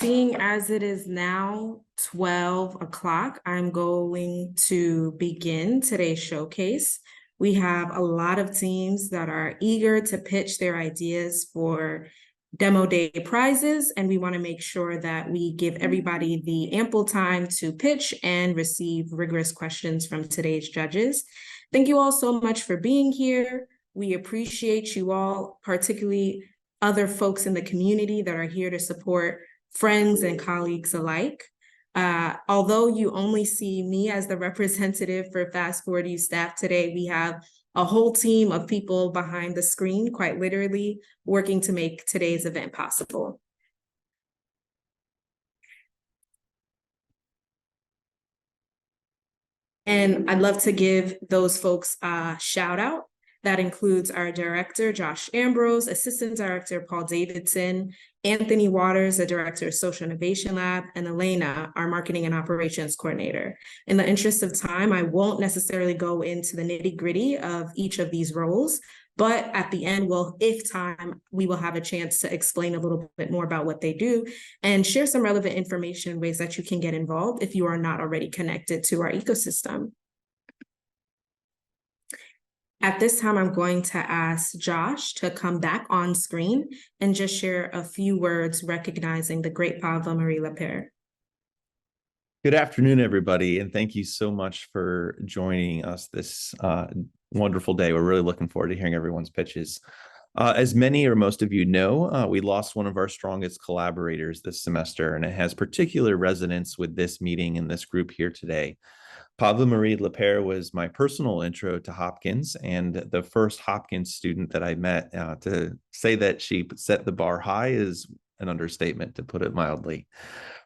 Seeing as it is now 12 o'clock, I'm going to begin today's showcase. We have a lot of teams that are eager to pitch their ideas for demo day prizes, and we want to make sure that we give everybody the ample time to pitch and receive rigorous questions from today's judges. Thank you all so much for being here. We appreciate you all, particularly other folks in the community that are here to support friends and colleagues alike. Although you only see me as the representative for Fast Forward U staff today, we have a whole team of people behind the screen, quite literally, working to make today's event possible. And I'd love to give those folks a shout out. That includes our director, Josh Ambrose, assistant director, Paul Davidson, Anthony Waters, the director of Social Innovation Lab, and Elena, our marketing and operations coordinator. In the interest of time, I won't necessarily go into the nitty-gritty of each of these roles, but at the end, if time, we will have a chance to explain a little bit more about what they do and share some relevant information in ways that you can get involved if you are not already connected to our ecosystem. At this time, I'm going to ask Josh to come back on screen and just share a few words recognizing the great Pavla Marie Lapeyre. Good afternoon, everybody, and thank you so much for joining us this wonderful day. We're really looking forward to hearing everyone's pitches. As many or most of you know, we lost one of our strongest collaborators this semester, and it has particular resonance with this meeting and this group here today. Pavla Marie Lapeyre was my personal intro to Hopkins and the first Hopkins student that I met. To say that she set the bar high is an understatement, to put it mildly.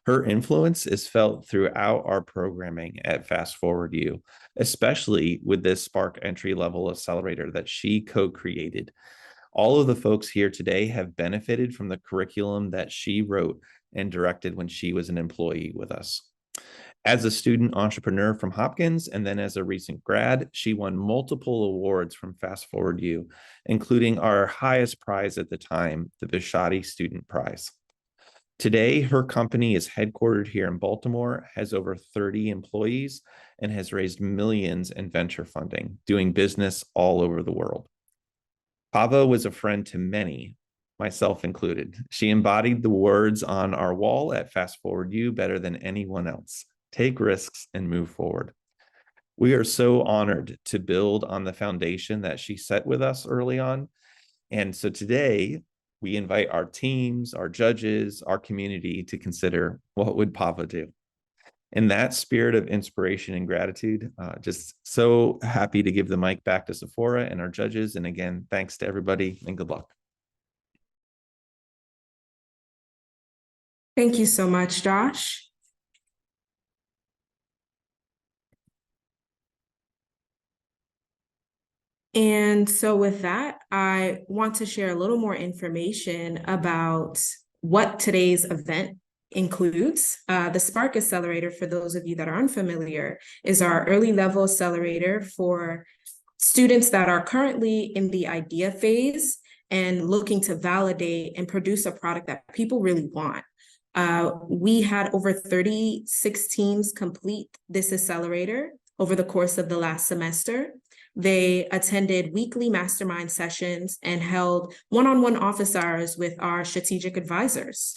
Her influence is felt throughout our programming at Fast Forward U, especially with this Spark entry-level accelerator that she co-created. All of the folks here today have benefited from the curriculum that she wrote and directed when she was an employee with us. As a student entrepreneur from Hopkins, and then as a recent grad, she won multiple awards from Fast Forward U, including our highest prize at the time, the Bishotti Student Prize. Today, her company is headquartered here in Baltimore, has over 30 employees, and has raised millions in venture funding, doing business all over the world. Pava was a friend to many, myself included. She embodied the words on our wall at Fast Forward U better than anyone else. Take risks and move forward. We are so honored to build on the foundation that she set with us early on. And so today we invite our teams, our judges, our community to consider what would Pava do. In that spirit of inspiration and gratitude, just so happy to give the mic back to Sephora and our judges. And again, thanks to everybody and good luck. Thank you so much, Josh. And so with that, I want to share a little more information about what today's event includes. The Spark Accelerator, for those of you that are unfamiliar, is our early level accelerator for students that are currently in the idea phase and looking to validate and produce a product that people really want. We had over 36 teams complete this accelerator over the course of the last semester. They attended weekly mastermind sessions and held one-on-one office hours with our strategic advisors.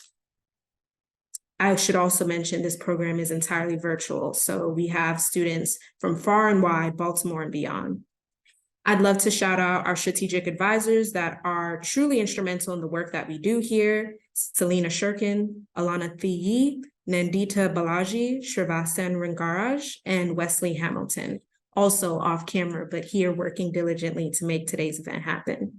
I should also mention this program is entirely virtual, so we have students from far and wide, Baltimore and beyond. I'd love to shout out our strategic advisors that are truly instrumental in the work that we do here: Selena Shurkin, Alana Thiyi, Nandita Balaji, Srivasan Rangaraj, and Wesley Hamilton. Also off camera, but here working diligently to make today's event happen.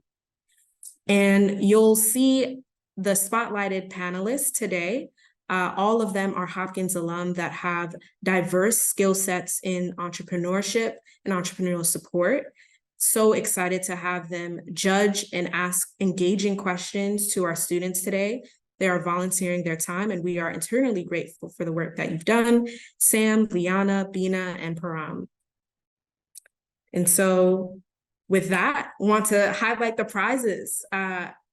And you'll see the spotlighted panelists today. All of them are Hopkins alum that have diverse skill sets in entrepreneurship and entrepreneurial support. So excited to have them judge and ask engaging questions to our students today. They are volunteering their time, and we are eternally grateful for the work that you've done. Sam, Liana, Bina, and Param. And so with that, I want to highlight the prizes.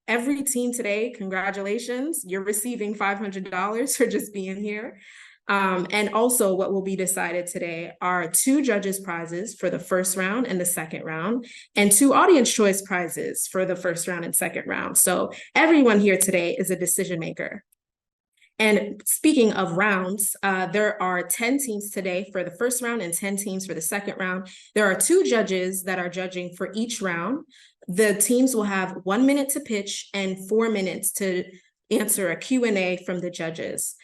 every team today, congratulations, you're receiving $500 for just being here. And also what will be decided today are 2 judges prizes for the first round and the second round, and 2 audience choice prizes for the first round and second round. So everyone here today is a decision maker. And speaking of rounds, there are 10 teams today for the first round and 10 teams for the second round. There are 2 judges that are judging for each round. The teams will have 1 minute to pitch and 4 minutes to answer a Q&A from the judges.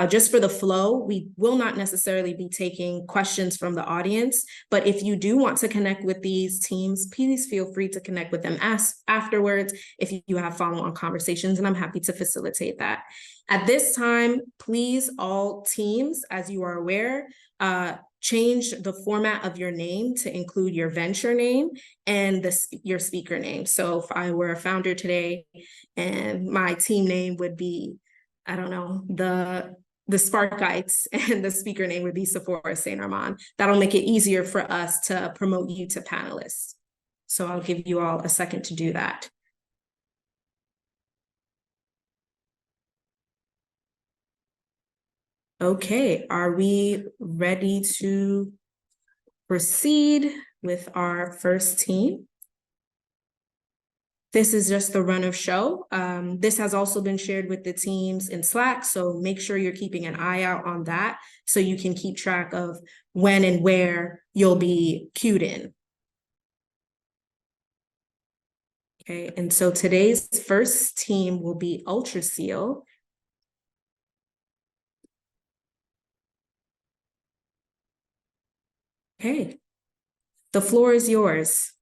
Just for the flow, we will not necessarily be taking questions from the audience, but if you do want to connect with these teams, please feel free to connect with them afterwards if you have follow-on conversations, and I'm happy to facilitate that. At this time, please, all teams, as you are aware, change the format of your name to include your venture name and your speaker name. So if I were a founder today and my team name would be, I don't know, the Sparkites, and the speaker name would be Sephora Saint Armand, that'll make it easier for us to promote you to panelists. So I'll give you all a second to do that. Okay, are we ready to proceed with our first team? This is just the run of show. This has also been shared with the teams in Slack, so make sure you're keeping an eye out on that so you can keep track of when and where you'll be cued in. Okay, and so today's first team will be Ultraseal. Okay, the floor is yours.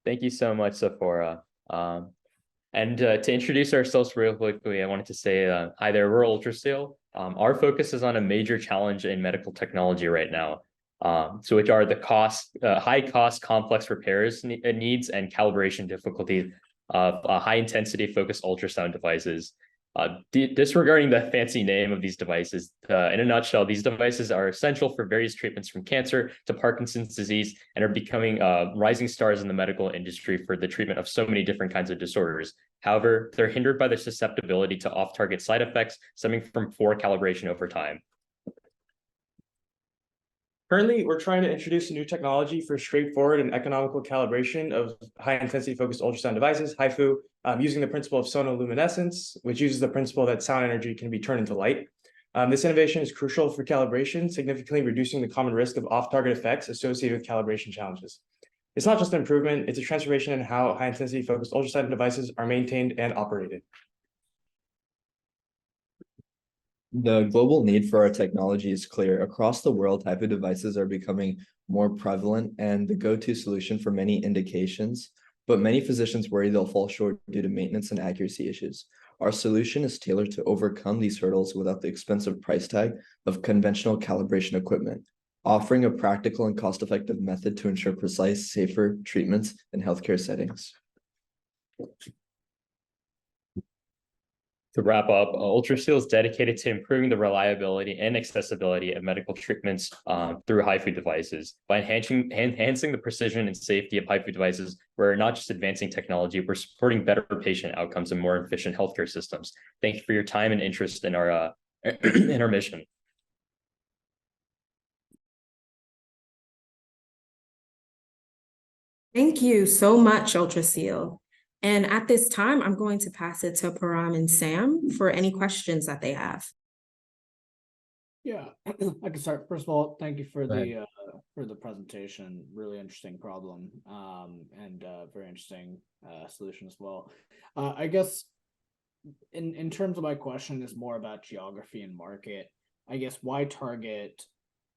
Thank you so much, Sephora. And to introduce ourselves real quickly, I wanted to say, hi there, we're Ultraseal. Our focus is on a major challenge in medical technology right now, so which are the high cost, complex repairs needs and calibration difficulty of high intensity focused ultrasound devices. Disregarding the fancy name of these devices, in a nutshell, these devices are essential for various treatments from cancer to Parkinson's disease and are becoming rising stars in the medical industry for the treatment of so many different kinds of disorders. However, they're hindered by their susceptibility to off-target side effects stemming from poor calibration over time. Currently, we're trying to introduce a new technology for straightforward and economical calibration of high-intensity focused ultrasound devices, HIFU, using the principle of sonoluminescence, which uses the principle that sound energy can be turned into light. This innovation is crucial for calibration, significantly reducing the common risk of off-target effects associated with calibration challenges. It's not just an improvement, it's a transformation in how high-intensity focused ultrasound devices are maintained and operated. The global need for our technology is clear. Across the world, HIFU devices are becoming more prevalent and the go-to solution for many indications, but many physicians worry they'll fall short due to maintenance and accuracy issues. Our solution is tailored to overcome these hurdles without the expensive price tag of conventional calibration equipment, offering a practical and cost-effective method to ensure precise, safer treatments in healthcare settings. To wrap up, Ultraseal is dedicated to improving the reliability and accessibility of medical treatments through HIFU devices. By enhancing the precision and safety of HIFU devices, we're not just advancing technology, we're supporting better patient outcomes and more efficient healthcare systems. Thank you for your time and interest in our in our mission. Thank you so much, Ultraseal. And at this time, I'm going to pass it to Param and Sam for any questions that they have. Yeah, I can start. First of all, thank you for the presentation. Really interesting problem, and very interesting solution as well. I guess in terms of my question is more about geography and market. I guess why target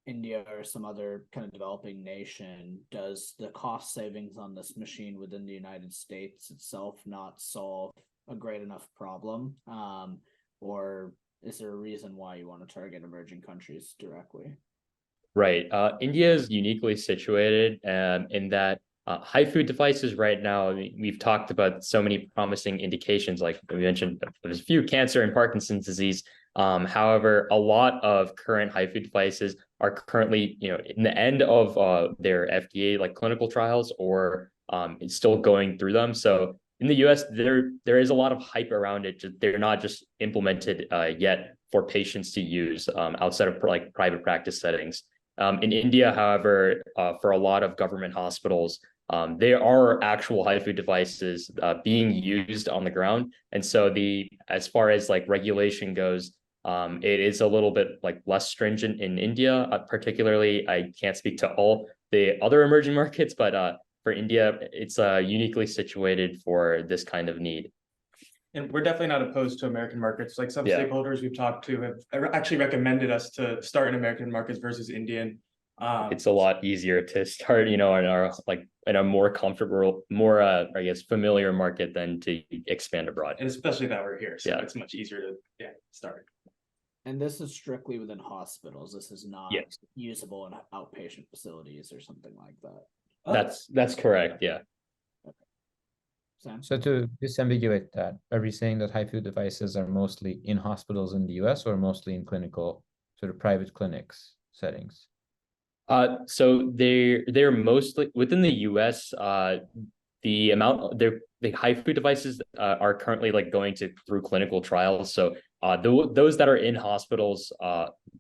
India or some other kind of developing nation? Does the cost savings on this machine within the United States itself not solve a great enough problem? Or is there a reason why you want to target emerging countries directly? Right. India is uniquely situated in that HIFU devices right now, we've talked about so many promising indications, like we mentioned, there's a few cancer and Parkinson's disease. However, a lot of current HIFU devices are currently, in the end of their FDA clinical trials, or it's still going through them. So in the US, there is a lot of hype around it. They're not just implemented yet for patients to use outside of like private practice settings. In India, however, for a lot of government hospitals, there are actual HIFU devices being used on the ground. And so as far as like regulation goes, it is a little bit like less stringent in India. Particularly, I can't speak to all the other emerging markets, but for India, it's uniquely situated for this kind of need. And we're definitely not opposed to American markets. Like some Yeah. stakeholders we've talked to have actually recommended us to start in American markets versus Indian. It's a lot easier to start, in our like in a more comfortable, more I guess familiar market than to expand abroad. And especially that we're here, so Yeah. it's much easier to start. And this is strictly within hospitals. This is not Yes. usable in outpatient facilities or something like that. That's correct. Yeah. Sam? So to disambiguate that, are we saying that HIFU devices are mostly in hospitals in the US or mostly in clinical, sort of private clinics settings? So they're mostly within the US. The HIFU devices are currently like going through clinical trials. So those that are in hospitals,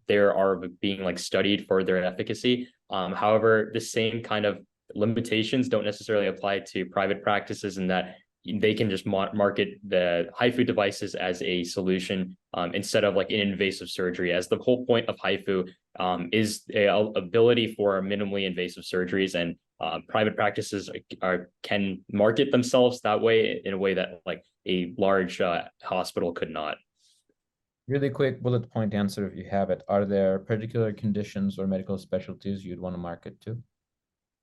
they are being like studied for their efficacy. However, the same kind of limitations don't necessarily apply to private practices in that they can just market the HIFU devices as a solution instead of like an invasive surgery, as the whole point of HIFU is a ability for minimally invasive surgeries, and private practices can market themselves that way in a way that like a large hospital could not. Really quick bullet point answer if you have it. Are there particular conditions or medical specialties you'd want to market to?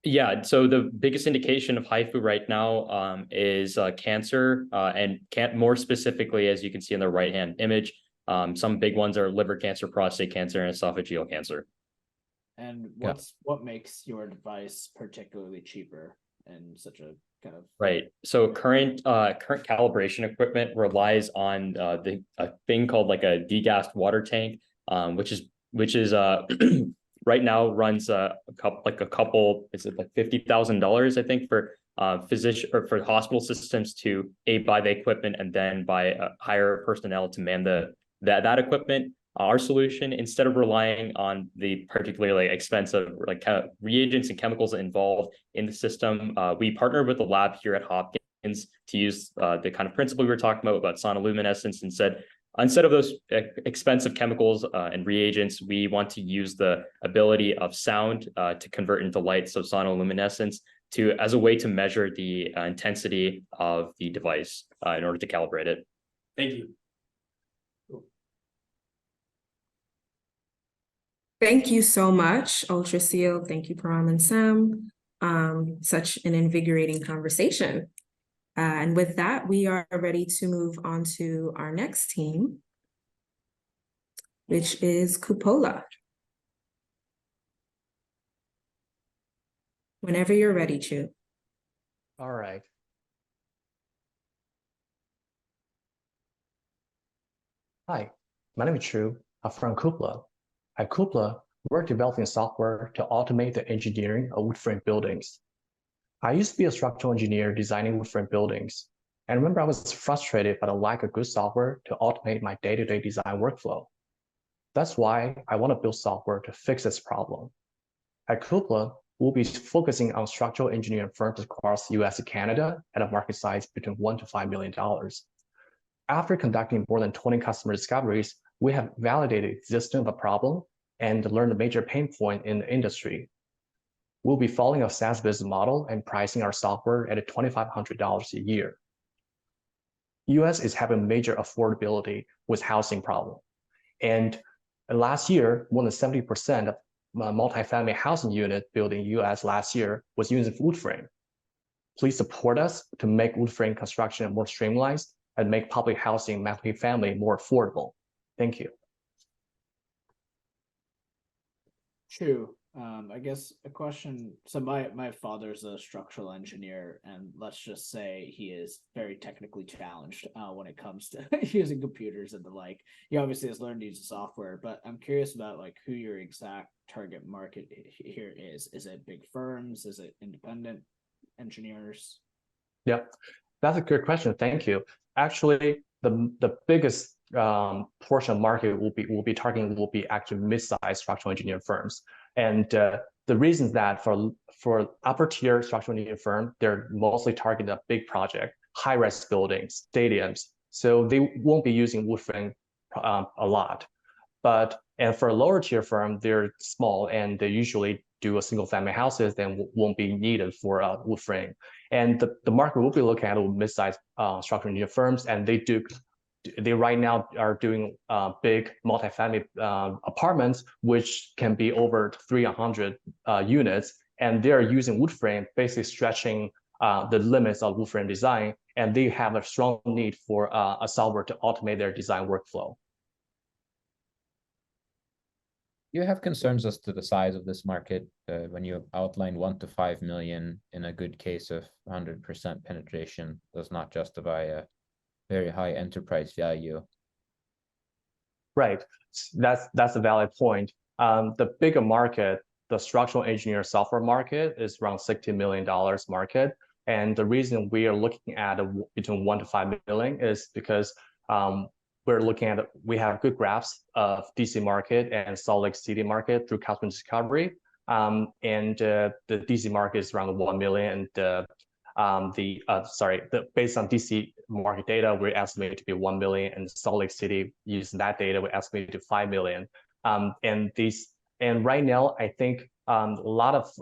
Yeah, so the biggest indication of HIFU right now is cancer, and more specifically, as you can see in the right-hand image, some big ones are liver cancer, prostate cancer, and esophageal cancer. And Yeah. what makes your device particularly cheaper in such a kind of Right. So current calibration equipment relies on a thing called like a degassed water tank, which is right now runs a couple, is it like $50,000, I think, for physician or for hospital systems to buy the equipment and then hire personnel to man that equipment. Our solution, instead of relying on the particularly expensive like reagents and chemicals involved in the system, we partnered with the lab here at Hopkins to use the kind of principle we were talking about sonoluminescence, and said, instead of those expensive chemicals and reagents, we want to use the ability of sound to convert into light, so sonoluminescence, as a way to measure the intensity of the device in order to calibrate it. Thank you. Thank you so much, UltraSeal. Thank you, Param and Sam. Such an invigorating conversation. And with that, we are ready to move on to our next team, which is Cupola. Whenever you're ready, Chu. All right. Hi, my name is Chu. I'm from Cupola. At Cupola, we're developing software to automate the engineering of wood frame buildings. I used to be a structural engineer designing wood frame buildings, and I remember I was frustrated by the lack of good software to automate my day-to-day design workflow. That's why I want to build software to fix this problem. At Cupola, we'll be focusing on structural engineering firms across the US and Canada at a market size between $1 to $5 million. After conducting more than 20 customer discoveries, we have validated the existence of a problem and learned a major pain point in the industry. We'll be following a SaaS business model and pricing our software at $2,500 a year. US is having major affordability with housing problem. And last year, more than 70% of multifamily housing unit built in US last year was using wood frame. Please support us to make wood frame construction more streamlined and make public housing multifamily more affordable. Thank you. True. I guess a question. So my father's a structural engineer, and let's just say he is very technically challenged when it comes to using computers and the like. He obviously has learned to use the software, but I'm curious about like who your exact target market here is. Is it big firms? Is it independent engineers? Yep. That's a good question. Thank you. Actually, the biggest portion of market will be targeting will be actually mid-sized structural engineering firms, and the reason that for upper tier structural engineering firm, they're mostly targeting a big project, high-rise buildings, stadiums, so they won't be using wood frame a lot. And for a lower tier firm, they're small and they usually do a single family houses, then won't be needed for a wood frame. And the market will be looking at mid-sized structural engineering firms, and they right now are doing big multifamily apartments, which can be over 300 units, and they're using wood frame, basically stretching the limits of wood frame design, and they have a strong need for a software to automate their design workflow. You have concerns as to the size of this market when you outline 1 to 5 million in a good case of 100% penetration does not justify a very high enterprise value. Right, that's a valid point. The bigger market, the structural engineer software market, is around $60 million market, and the reason we are looking at between 1 to 5 million is because we have good graphs of DC market and Salt Lake City market through customer discovery. And the DC market is around 1 million. And based on DC market data, we estimate to be 1 million, and Salt Lake City, using that data, we estimate to 5 million. And right now, I think a lot of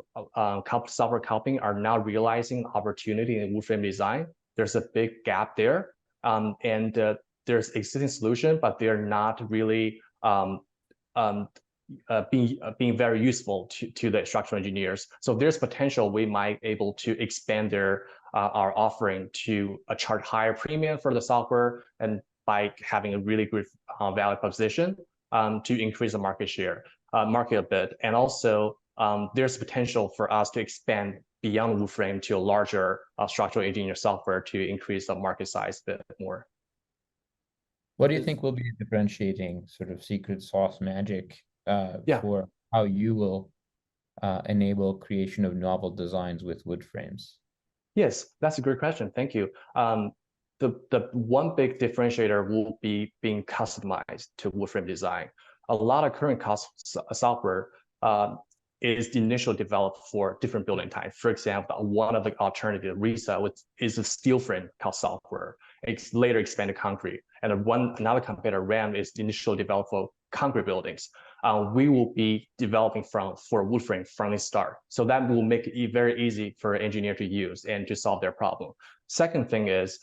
software companies are now realizing opportunity in wood frame design. There's a big gap there, there's existing solution, but they're not really being very useful to the structural engineers. So there's potential we might able to expand our offering to charge higher premium for the software, and by having a really good value proposition to increase the market a bit. And also there's potential for us to expand beyond wood frame to a larger structural engineer software to increase the market size a bit more. What do you think will be a differentiating sort of secret sauce magic for how you will enable creation of novel designs with wood frames? Yes, that's a great question. Thank you. The one big differentiator will be being customized to wood frame design. A lot of current software is initially developed for different building types. For example, one of the alternative RISA is a steel frame called software. It's later expanded concrete. And another competitor, RAM, is initially developed for concrete buildings. We will be developing for wood frame from the start. So that will make it very easy for an engineer to use and to solve their problem. Second thing is,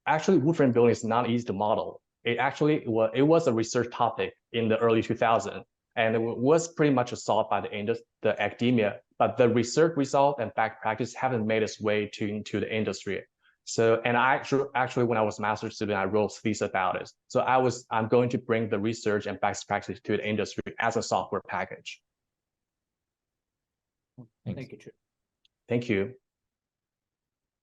actually wood frame building is not easy to model. It was a research topic in the early 2000s. And it was pretty much solved by the academia, but the research result and back practice haven't made its way into the industry. So, and I actually, when I was a master's student, I wrote a thesis about it. So I'm going to bring the research and best practice to the industry as a software package. Thank you, Chu. Thank you.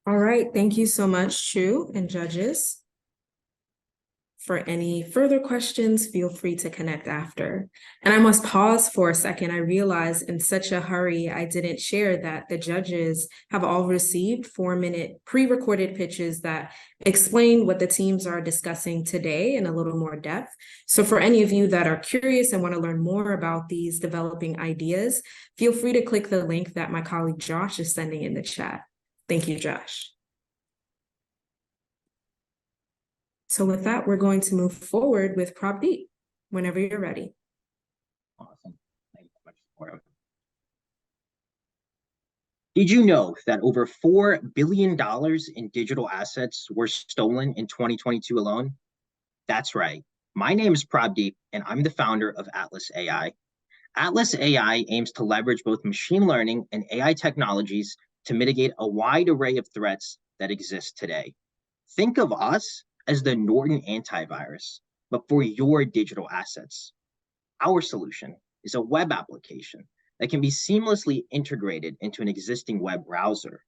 All right, thank you so much, Chu and judges. For any further questions, feel free to connect after. And I must pause for a second. I realized in such a hurry, I didn't share that the judges have all received 4-minute pre-recorded pitches that explain what the teams are discussing today in a little more depth. So for any of you that are curious and want to learn more about these developing ideas, feel free to click the link that my colleague Josh is sending in the chat. Thank you, Josh. So with that, we're going to move forward with Prabdeep whenever you're ready. Awesome. Thank you so much, Sephora. Did you know that over $4 billion in digital assets were stolen in 2022 alone? That's right. My name is Prabdeep, and I'm the founder of Atlas AI. Atlas AI aims to leverage both machine learning and AI technologies to mitigate a wide array of threats that exist today. Think of us as the Norton antivirus, but for your digital assets. Our solution is a web application that can be seamlessly integrated into an existing web browser.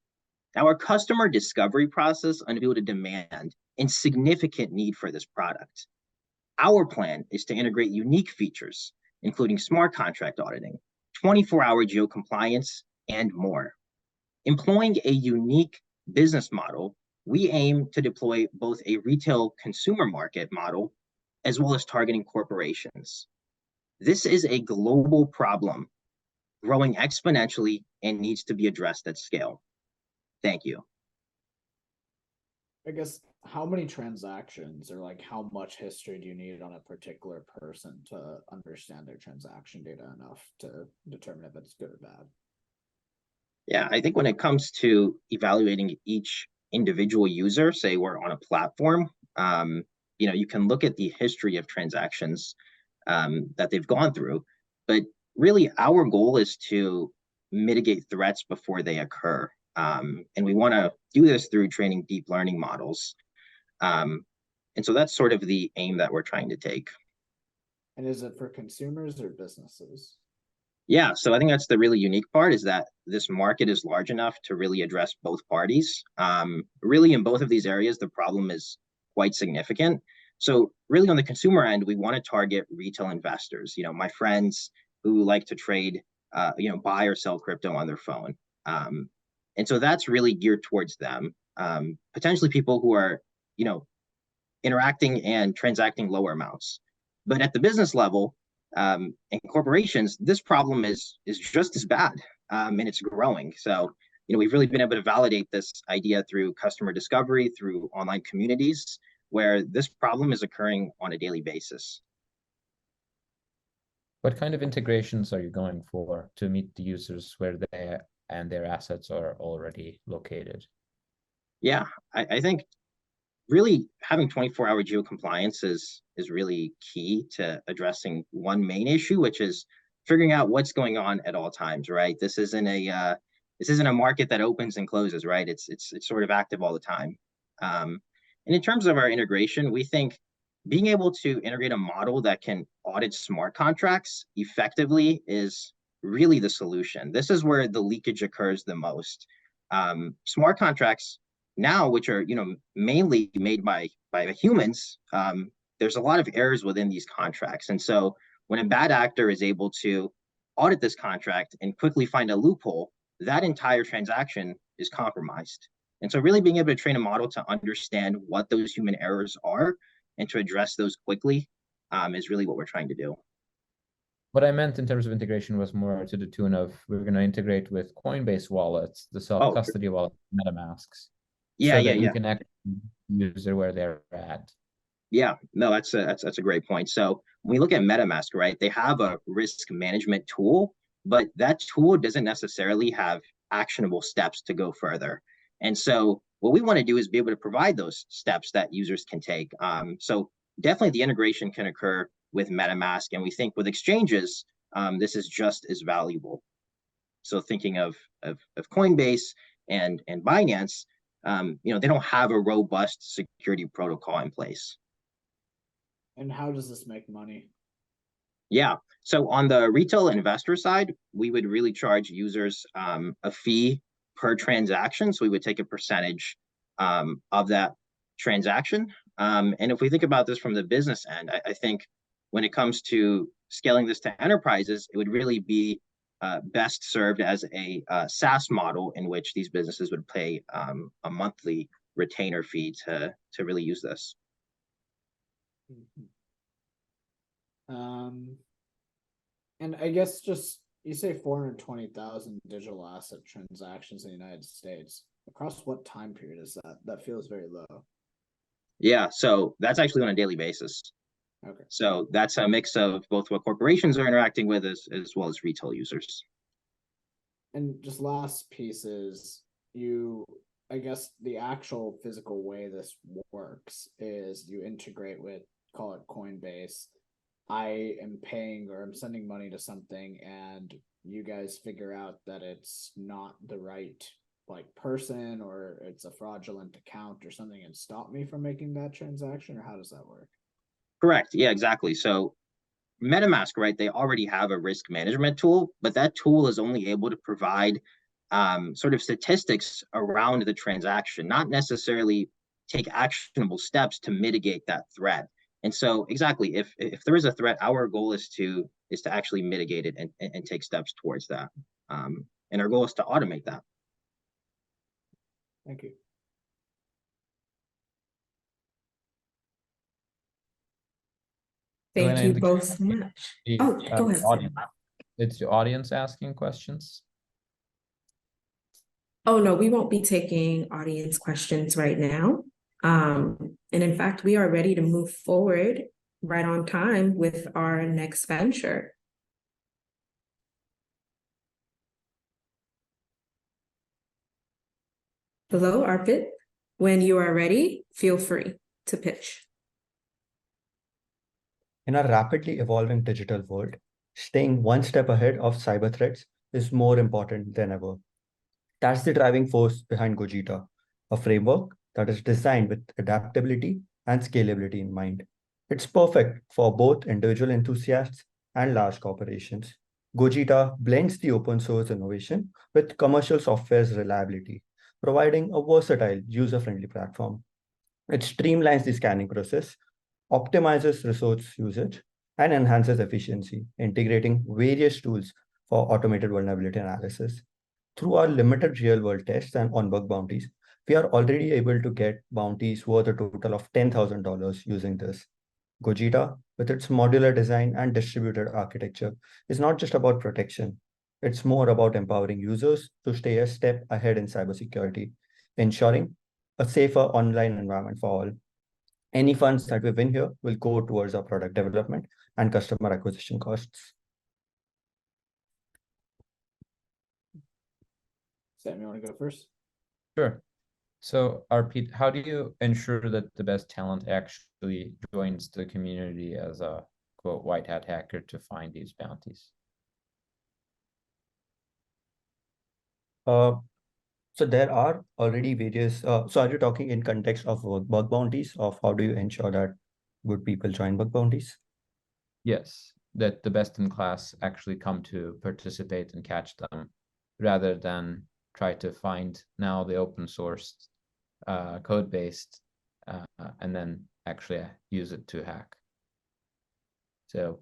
Now, our customer discovery process unveiled a demand and significant need for this product. Our plan is to integrate unique features, including smart contract auditing, 24-hour geocompliance, and more. Employing a unique business model we aim to deploy both a retail consumer market model as well as targeting corporations. This is a global problem growing exponentially and needs to be addressed at scale. Thank you. I guess how many transactions or like how much history do you need on a particular person to understand their transaction data enough to determine if it's good or bad? Yeah, I think when it comes to evaluating each individual user, say we're on a platform, you can look at the history of transactions that they've gone through, but really our goal is to mitigate threats before they occur. And we want to do this through training deep learning models. And so that's sort of the aim that we're trying to take. And is it for consumers or businesses? Yeah, so I think that's the really unique part, is that this market is large enough to really address both parties. Really, in both of these areas, the problem is quite significant. So really on the consumer end, we want to target retail investors, my friends who like to trade, buy or sell crypto on their phone. And so that's really geared towards them. Potentially people who are, interacting and transacting lower amounts. But at the business level, and corporations, this problem is just as bad, and it's growing. So, we've really been able to validate this idea through customer discovery, through online communities, where this problem is occurring on a daily basis. What kind of integrations are you going for to meet the users where they and their assets are already located? Yeah, I think really having 24-hour geocompliance is really key to addressing one main issue, which is figuring out what's going on at all times, right? This isn't a market that opens and closes, right? It's sort of active all the time. And in terms of our integration, we think being able to integrate a model that can audit smart contracts effectively is really the solution. This is where the leakage occurs the most. Smart contracts now, which are mainly made by humans, there's a lot of errors within these contracts. And so when a bad actor is able to audit this contract and quickly find a loophole, that entire transaction is compromised. And so really being able to train a model to understand what those human errors are and to address those quickly is really what we're trying to do. What I meant in terms of integration was more to the tune of we're going to integrate with Coinbase wallets, the self-custody wallet, MetaMasks. Yeah, so that you can actually user where they're at. Yeah, no, that's a great point. So when we look at MetaMask, right, they have a risk management tool, but that tool doesn't necessarily have actionable steps to go further. And so what we want to do is be able to provide those steps that users can take. So definitely the integration can occur with MetaMask, and we think with exchanges, this is just as valuable. So thinking of Coinbase and Binance, they don't have a robust security protocol in place. And how does this make money? Yeah, so on the retail investor side, we would really charge users a fee per transaction. So we would take a percentage of that transaction. And if we think about this from the business end, I think when it comes to scaling this to enterprises, it would really be best served as a SaaS model in which these businesses would pay a monthly retainer fee to really use this. And I guess just you say 420,000 digital asset transactions in the United States. Across what time period is that? That feels very low. Yeah, so that's actually on a daily basis. Okay. So that's a mix of both what corporations are interacting with as well as retail users. And just last piece is I guess the actual physical way this works is you integrate with, call it Coinbase. I am paying or I'm sending money to something and you guys figure out that it's not the right person or it's a fraudulent account or something and stop me from making that transaction, or how does that work? Correct. Yeah, exactly. So MetaMask, right, they already have a risk management tool, but that tool is only able to provide sort of statistics around the transaction, not necessarily take actionable steps to mitigate that threat. And so exactly, if there is a threat, our goal is to actually mitigate it and take steps towards that. And our goal is to automate that. Thank you. Thank Joanna, you in the both so much. Oh, go ahead. audience, it's the audience asking questions. Oh, no, we won't be taking audience questions right now. And in fact, we are ready to move forward right on time with our next venture. Hello, Arpit. When you are ready, feel free to pitch. In a rapidly evolving digital world, staying one step ahead of cyber threats is more important than ever. That's the driving force behind Gogeta, a framework that is designed with adaptability and scalability in mind. It's perfect for both individual enthusiasts and large corporations. Gogeta blends the open source innovation with commercial software's reliability, providing a versatile, user-friendly platform. It streamlines the scanning process, optimizes resource usage, and enhances efficiency, integrating various tools for automated vulnerability analysis. Through our limited real-world tests and on-bug bounties, we are already able to get bounties worth a total of $10,000 using this. Gogeta, with its modular design and distributed architecture, is not just about protection. It's more about empowering users to stay a step ahead in cybersecurity, ensuring a safer online environment for all. Any funds that we win here will go towards our product development and customer acquisition costs. Sam, you want to go first? Sure. So, Arpit, how do you ensure that the best talent actually joins the community as a quote white hat hacker to find these bounties? So there are already various. So are you talking in context of bug bounties, of how do you ensure that good people join bug bounties? Yes, that the best in class actually come to participate and catch them, rather than try to find now the open source code based and then actually use it to hack. So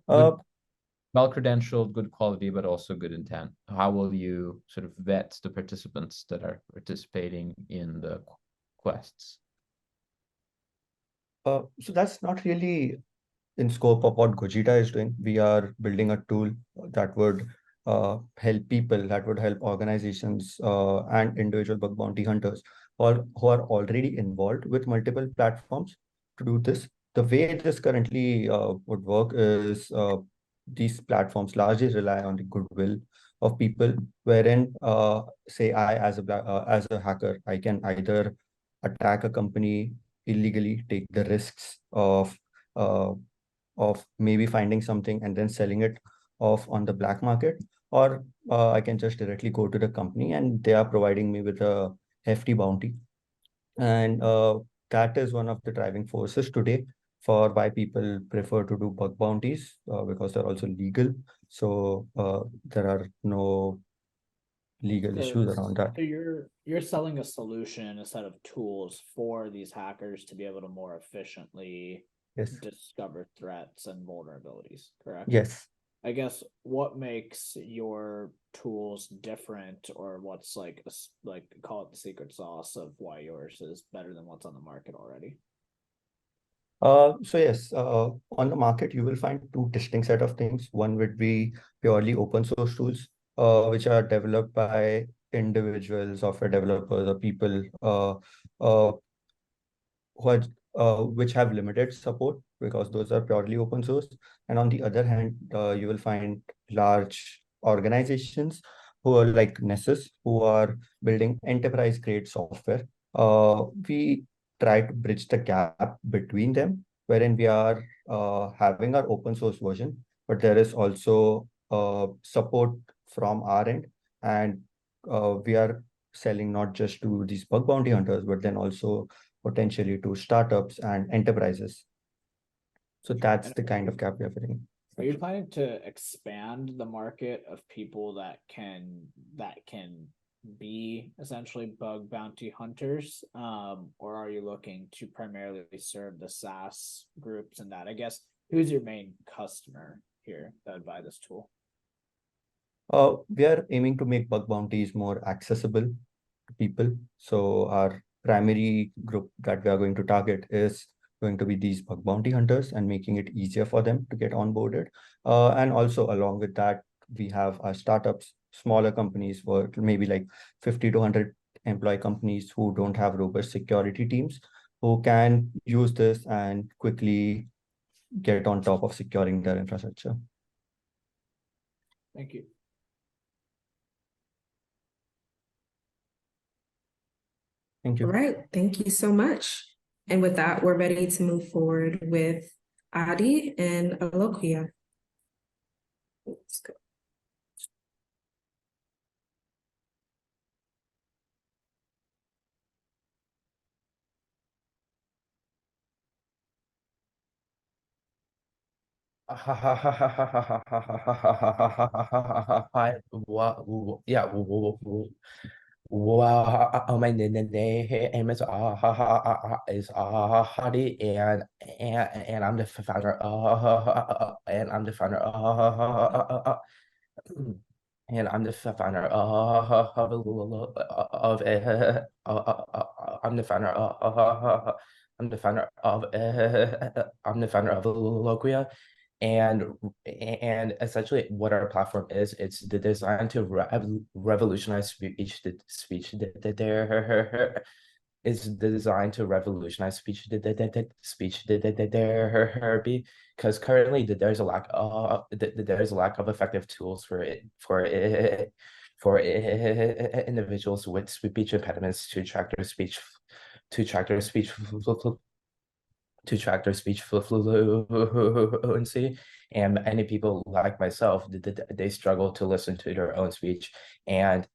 well credentialed, good quality, but also good intent. How will you sort of vet the participants that are participating in the quests? So that's not really in scope of what Gogeta is doing. We are building a tool that would help people, that would help organizations and individual bug bounty hunters or who are already involved with multiple platforms to do this. The way this currently would work is these platforms largely rely on the goodwill of people, wherein say I as a hacker, I can either attack a company illegally, take the risks of maybe finding something and then selling it off on the black market, or I can just directly go to the company and they are providing me with a hefty bounty. And that is one of the driving forces today for why people prefer to do bug bounties, because they're also legal. So there are no legal issues around that. So you're selling a solution, a set of tools for these hackers to be able to more efficiently discover threats and vulnerabilities, correct? Yes. I guess what makes your tools different, or what's like call it the secret sauce of why yours is better than what's on the market already? So yes, on the market, you will find two distinct set of things. One would be purely open source tools, which are developed by individual software developers or people who are, which have limited support because those are purely open source. And on the other hand, you will find large organizations who are like Nessus, who are building enterprise grade software. We try to bridge the gap between them, wherein we are having our open source version, but there is also support from our end, and we are selling not just to these bug bounty hunters, but then also potentially to startups and enterprises. So that's the kind of gap we are filling. Are you planning to expand the market of people that can be essentially bug bounty hunters, or are you looking to primarily serve the SaaS groups and that? I guess who's your main customer here that would buy this tool? We are aiming to make bug bounties more accessible to people. So our primary group that we are going to target is going to be these bug bounty hunters and making it easier for them to get onboarded. And also along with that, we have our startups, smaller companies for maybe like 50 to 100 employee companies who don't have robust security teams, who can use this and quickly get on top of securing their infrastructure. Thank you. Thank All you. right, thank you so much. And with that, we're ready to move forward with Adi and Alokia. Let's go. Hi, yeah, my name is Hadi, and I'm the founder and I'm the founder of Loquia. And essentially what our platform is, it's designed to revolutionize speech is designed to revolutionize speech therapy, because currently there's a lack of effective tools for individuals with speech impediments to track their speech fluency. And many people like myself, they struggle to listen to their own speech and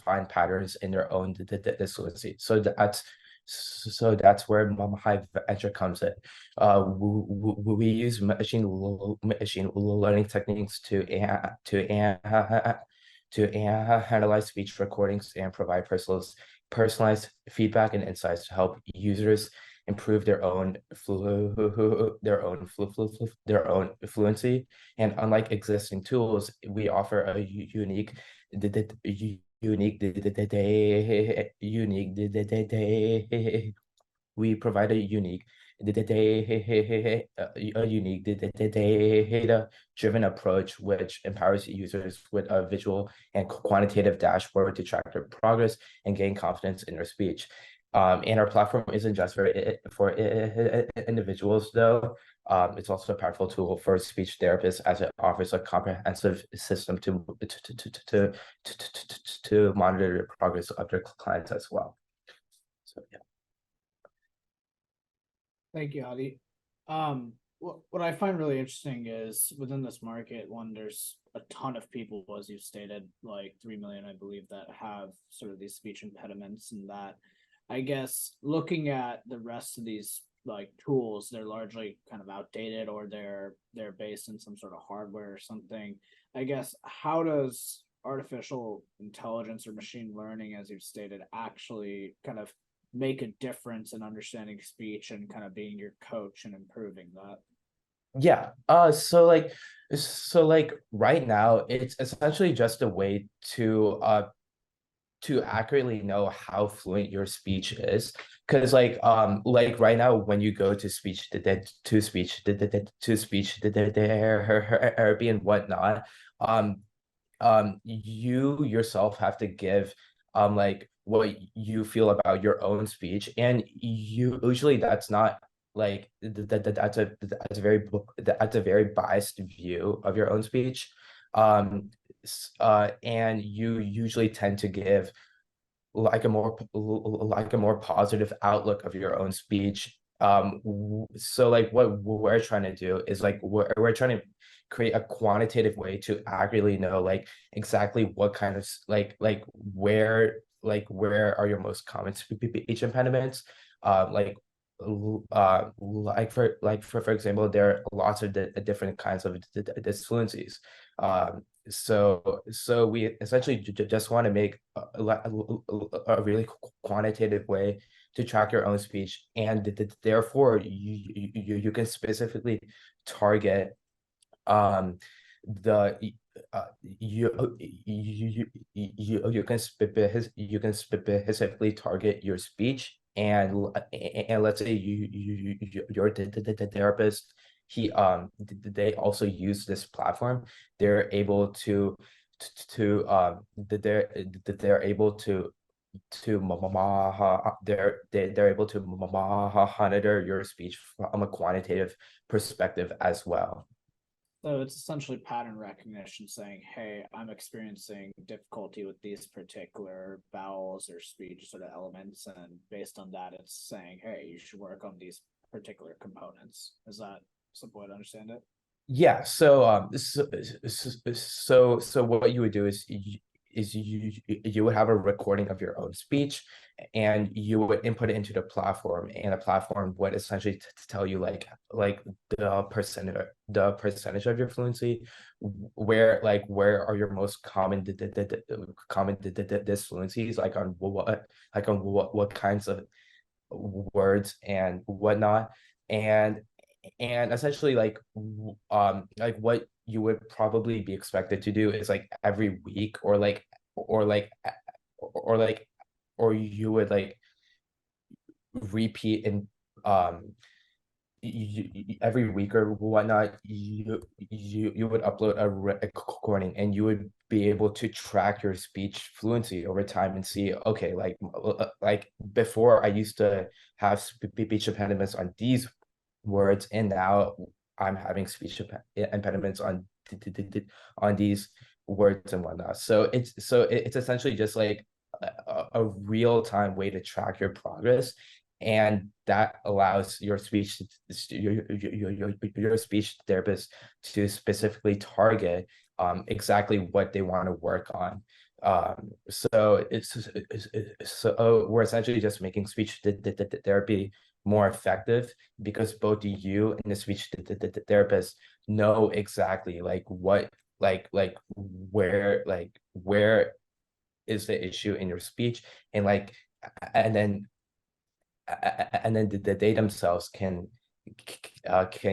find patterns in their own fluency. So that's where my venture comes in. We use machine learning techniques to analyze speech recordings and provide personalized feedback and insights to help users improve their own fluency. And unlike existing tools, we offer a unique we provide a unique data-driven approach, which empowers users with a visual and quantitative dashboard to track their progress and gain confidence in their speech. And our platform isn't just for individuals, though. It's also a powerful tool for speech therapists, as it offers a comprehensive system to monitor the progress of their clients as well. So yeah. Thank you, Adi. What I find really interesting is within this market, one, there's a ton of people, as you stated, like 3 million, I believe, that have sort of these speech impediments, and that I guess looking at the rest of these like tools, they're largely kind of outdated, or they're based in some sort of hardware or something. I guess, how does artificial intelligence or machine learning, as you've stated, actually kind of make a difference in understanding speech and kind of being your coach and improving that? Yeah. So like right now, it's essentially just a way to accurately know how fluent your speech is. Because like right now, when you go to speech therapy and whatnot, you yourself have to give like what you feel about your own speech, and usually that's not like that's a very biased view of your own speech. And you usually tend to give like a more positive outlook of your own speech. So like what we're trying to do is like we're trying to create a quantitative way to accurately know like exactly what kind of like where are your most common speech impediments. For example, there are lots of different kinds of disfluencies. So we essentially just want to make a really quantitative way to track your own speech, and therefore you can specifically target the you can specifically target your speech, and let's say you're the therapist. They also use this platform. They're able to they're able to they're able to monitor your speech from a quantitative perspective as well. So it's essentially pattern recognition saying, hey, I'm experiencing difficulty with these particular vowels or speech sort of elements. And based on that, it's saying, hey, you should work on these particular components. Is that some way to understand it? Yeah. So so what you would do is you would have a recording of your own speech, and you would input it into the platform, and the platform would essentially tell you like the percentage of your fluency, where are your most common disfluencies, like on what kinds of words and whatnot, and essentially like what you would probably be expected to do is like every week, or you would like repeat in every week or whatnot, you would upload a recording, and you would be able to track your speech fluency over time and see, okay, like before I used to have speech impediments on these words, and now I'm having speech impediments on these words and whatnot. So it's essentially just like a real-time way to track your progress, and that allows your speech therapist to specifically target exactly what they want to work on. So we're essentially just making speech therapy more effective, because both you and the speech therapist know exactly like what where is the issue in your speech, and then they themselves can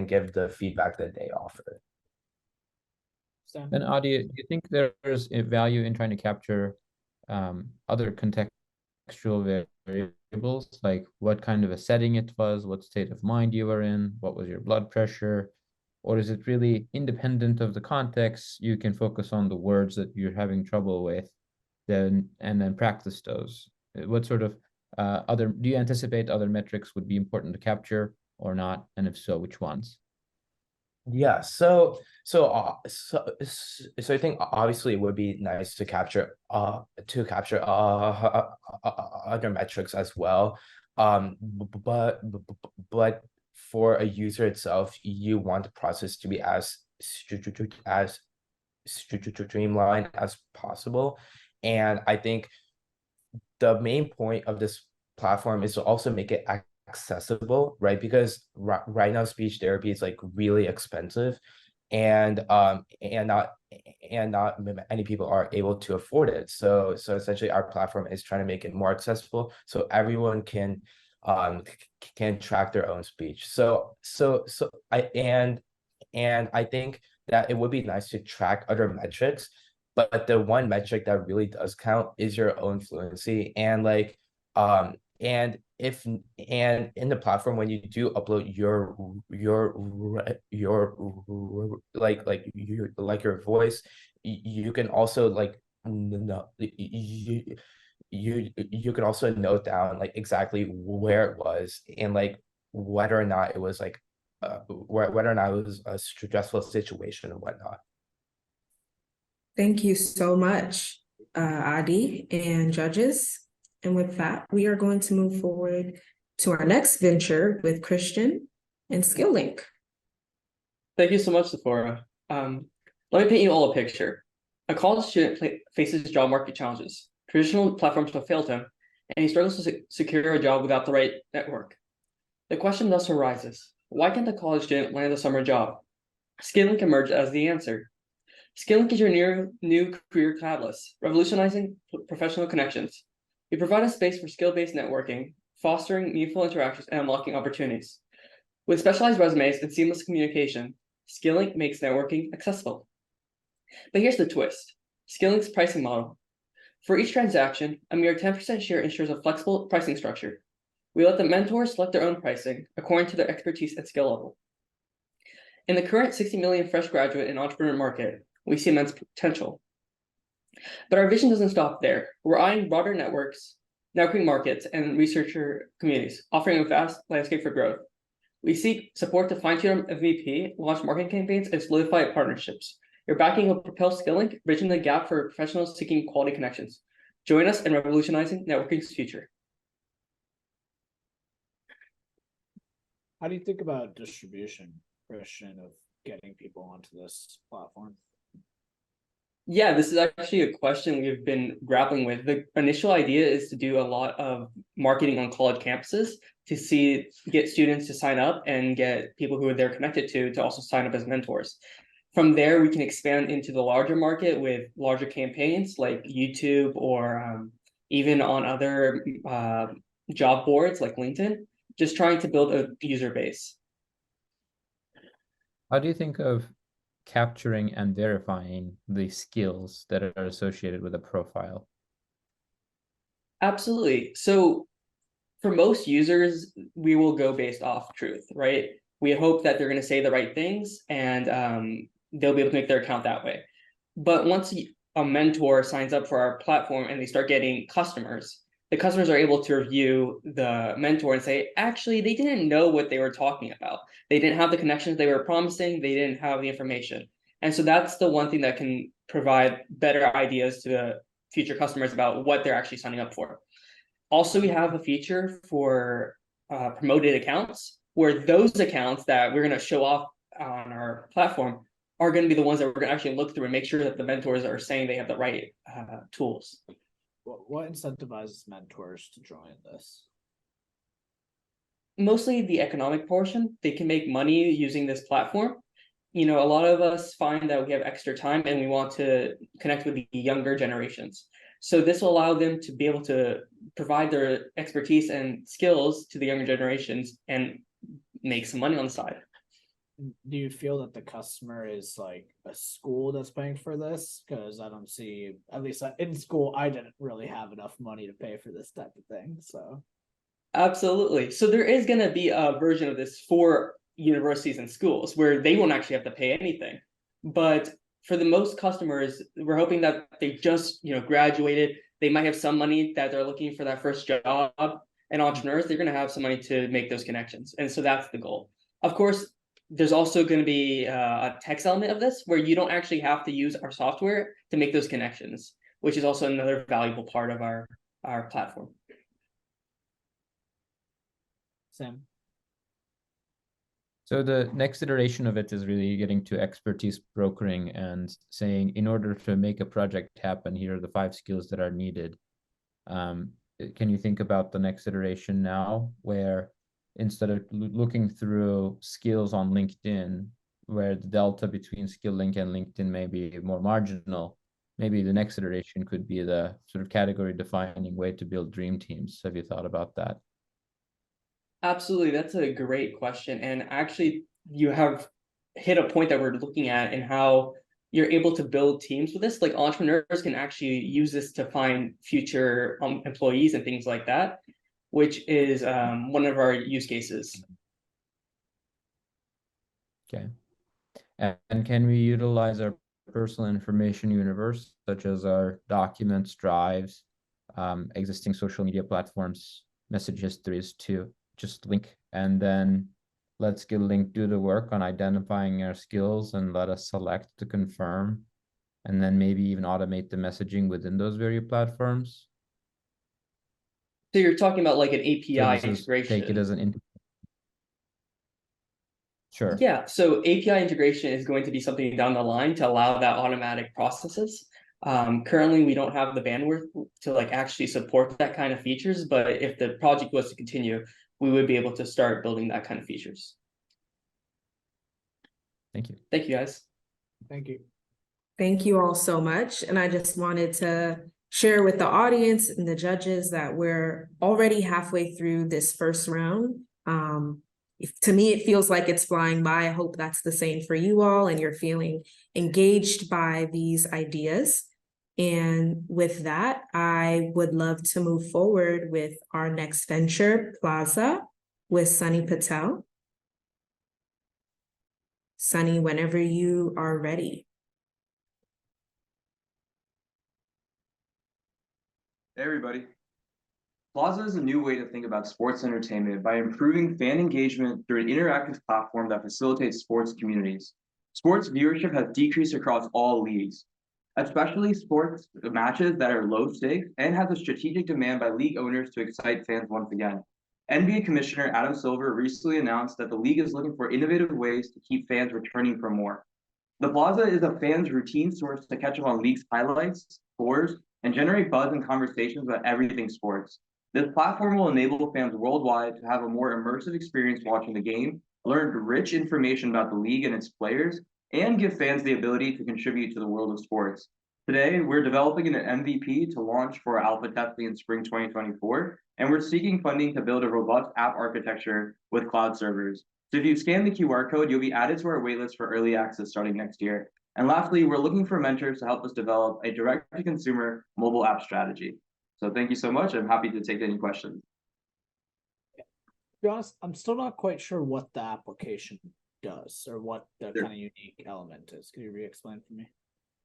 give the feedback that they offer. And Adi, do you think there's a value in trying to capture other contextual variables, like what kind of a setting it was, what state of mind you were in, what was your blood pressure, or is it really independent of the context? You can focus on the words that you're having trouble with, and then practice those. What sort of do you anticipate other metrics would be important to capture or not, and if so, which ones? Yeah, so I think obviously it would be nice to capture other metrics as well. But for a user itself, you want the process to be as streamlined as possible. And I think the main point of this platform is to also make it accessible, right? Because right now speech therapy is like really expensive, and not many people are able to afford it. So essentially our platform is trying to make it more accessible, so everyone can track their own speech. I think that it would be nice to track other metrics, but the one metric that really does count is your own fluency. And like and in the platform, when you do upload your your voice, you can also like you can also note down like exactly where it was, and like whether or not it was like whether or not it was a stressful situation and whatnot. Thank you so much, Adi and judges. And with that, we are going to move forward to our next venture with Christian and SkillLink. Thank you so much, Sephora. Let me paint you all a picture. A college student faces job market challenges. Traditional platforms have failed him, and he struggles to secure a job without the right network. The question thus arises, why can't the college student land a summer job? SkillLink emerged as the answer. SkillLink is your new career catalyst, revolutionizing professional connections. We provide a space for skill-based networking, fostering meaningful interactions and unlocking opportunities. With specialized resumes and seamless communication, SkillLink makes networking accessible. But here's the twist. Skilllink's pricing model. For each transaction, a mere 10% share ensures a flexible pricing structure. We let the mentors select their own pricing according to their expertise and skill level. In the current 60 million fresh graduate and entrepreneur market, we see immense potential. But our vision doesn't stop there. We're eyeing broader networking markets, and researcher communities, offering a vast landscape for growth. We seek support to fine-tune MVP, launch marketing campaigns, and solidify partnerships. Your backing will propel Skillink, bridging the gap for professionals seeking quality connections. Join us in revolutionizing networking's future. How do you think about distribution, Christian, of getting people onto this platform? Yeah, this is actually a question we've been grappling with. The initial idea is to do a lot of marketing on college campuses to get students to sign up and get people who they're connected to also sign up as mentors. From there, we can expand into the larger market with larger campaigns like YouTube or even on other job boards like LinkedIn, just trying to build a user base. How do you think of capturing and verifying the skills that are associated with a profile? Absolutely. So for most users, we will go based off truth, right? We hope that they're going to say the right things and they'll be able to make their account that way. But once a mentor signs up for our platform and they start getting customers, the customers are able to review the mentor and say, actually, they didn't know what they were talking about. They didn't have the connections they were promising. They didn't have the information. And so that's the one thing that can provide better ideas to the future customers about what they're actually signing up for. Also, we have a feature for promoted accounts, where those accounts that we're going to show off on our platform are going to be the ones that we're going to actually look through and make sure that the mentors are saying they have the right tools. What incentivizes mentors to join this? Mostly the economic portion. They can make money using this platform. You know, a lot of us find that we have extra time and we want to connect with the younger generations. So this will allow them to be able to provide their expertise and skills to the younger generations and make some money on the side. Do you feel that the customer is like a school that's paying for this? Because I don't see, at least in school, I didn't really have enough money to pay for this type of thing. So absolutely. So there is going to be a version of this for universities and schools where they won't actually have to pay anything. But for the most customers, we're hoping that they just, graduated. They might have some money that they're looking for that first job. And entrepreneurs, they're going to have some money to make those connections. And so that's the goal. Of course, there's also going to be a text element of this where you don't actually have to use our software to make those connections, which is also another valuable part of our platform. Sam? So the next iteration of it is really getting to expertise brokering and saying, in order to make a project happen, here are the 5 skills that are needed. Can you think about the next iteration now, where instead of looking through skills on LinkedIn, where the delta between Skillink and LinkedIn may be more marginal, maybe the next iteration could be the sort of category defining way to build dream teams? Have you thought about that? Absolutely. That's a great question. And actually, you have hit a point that we're looking at in how you're able to build teams with this. Like entrepreneurs can actually use this to find future employees and things like that, which is one of our use cases. Okay. And can we utilize our personal information universe, such as our documents, drives, existing social media platforms, message histories, to just link, and then let Skillink do the work on identifying our skills and let us select to confirm, and then maybe even automate the messaging within those various platforms? So you're talking about like an API integration. Take it as an Sure. Yeah, so API integration is going to be something down the line to allow that automatic processes. Currently, we don't have the bandwidth to like actually support that kind of features, but if the project was to continue, we would be able to start building that kind of features. Thank you. Thank you, guys. Thank you. Thank you all so much. And I just wanted to share with the audience and the judges that we're already halfway through this first round. to me, it feels like it's flying by. I hope that's the same for you all and you're feeling engaged by these ideas. And with that, I would love to move forward with our next venture, Plaza, with Sunny Patel. Sunny, whenever you are ready. Hey everybody. Plaza is a new way to think about sports entertainment by improving fan engagement through an interactive platform that facilitates sports communities. Sports viewership has decreased across all leagues, especially sports matches that are low stakes, and has a strategic demand by league owners to excite fans once again. NBA Commissioner Adam Silver recently announced that the league is looking for innovative ways to keep fans returning for more. The Plaza is a fan's routine source to catch up on league's highlights, scores, and generate buzz and conversations about everything sports. This platform will enable fans worldwide to have a more immersive experience watching the game, learn rich information about the league and its players, and give fans the ability to contribute to the world of sports. Today, we're developing an MVP to launch for alpha testing in spring 2024, and we're seeking funding to build a robust app architecture with cloud servers. So if you scan the QR code, you'll be added to our waitlist for early access starting next year. And lastly, we're looking for mentors to help us develop a direct-to-consumer mobile app strategy. So thank you so much. I'm happy to take any questions. To be honest, I'm still not quite sure what the application does or what the Sure. kind of unique element is. Could you re-explain for me?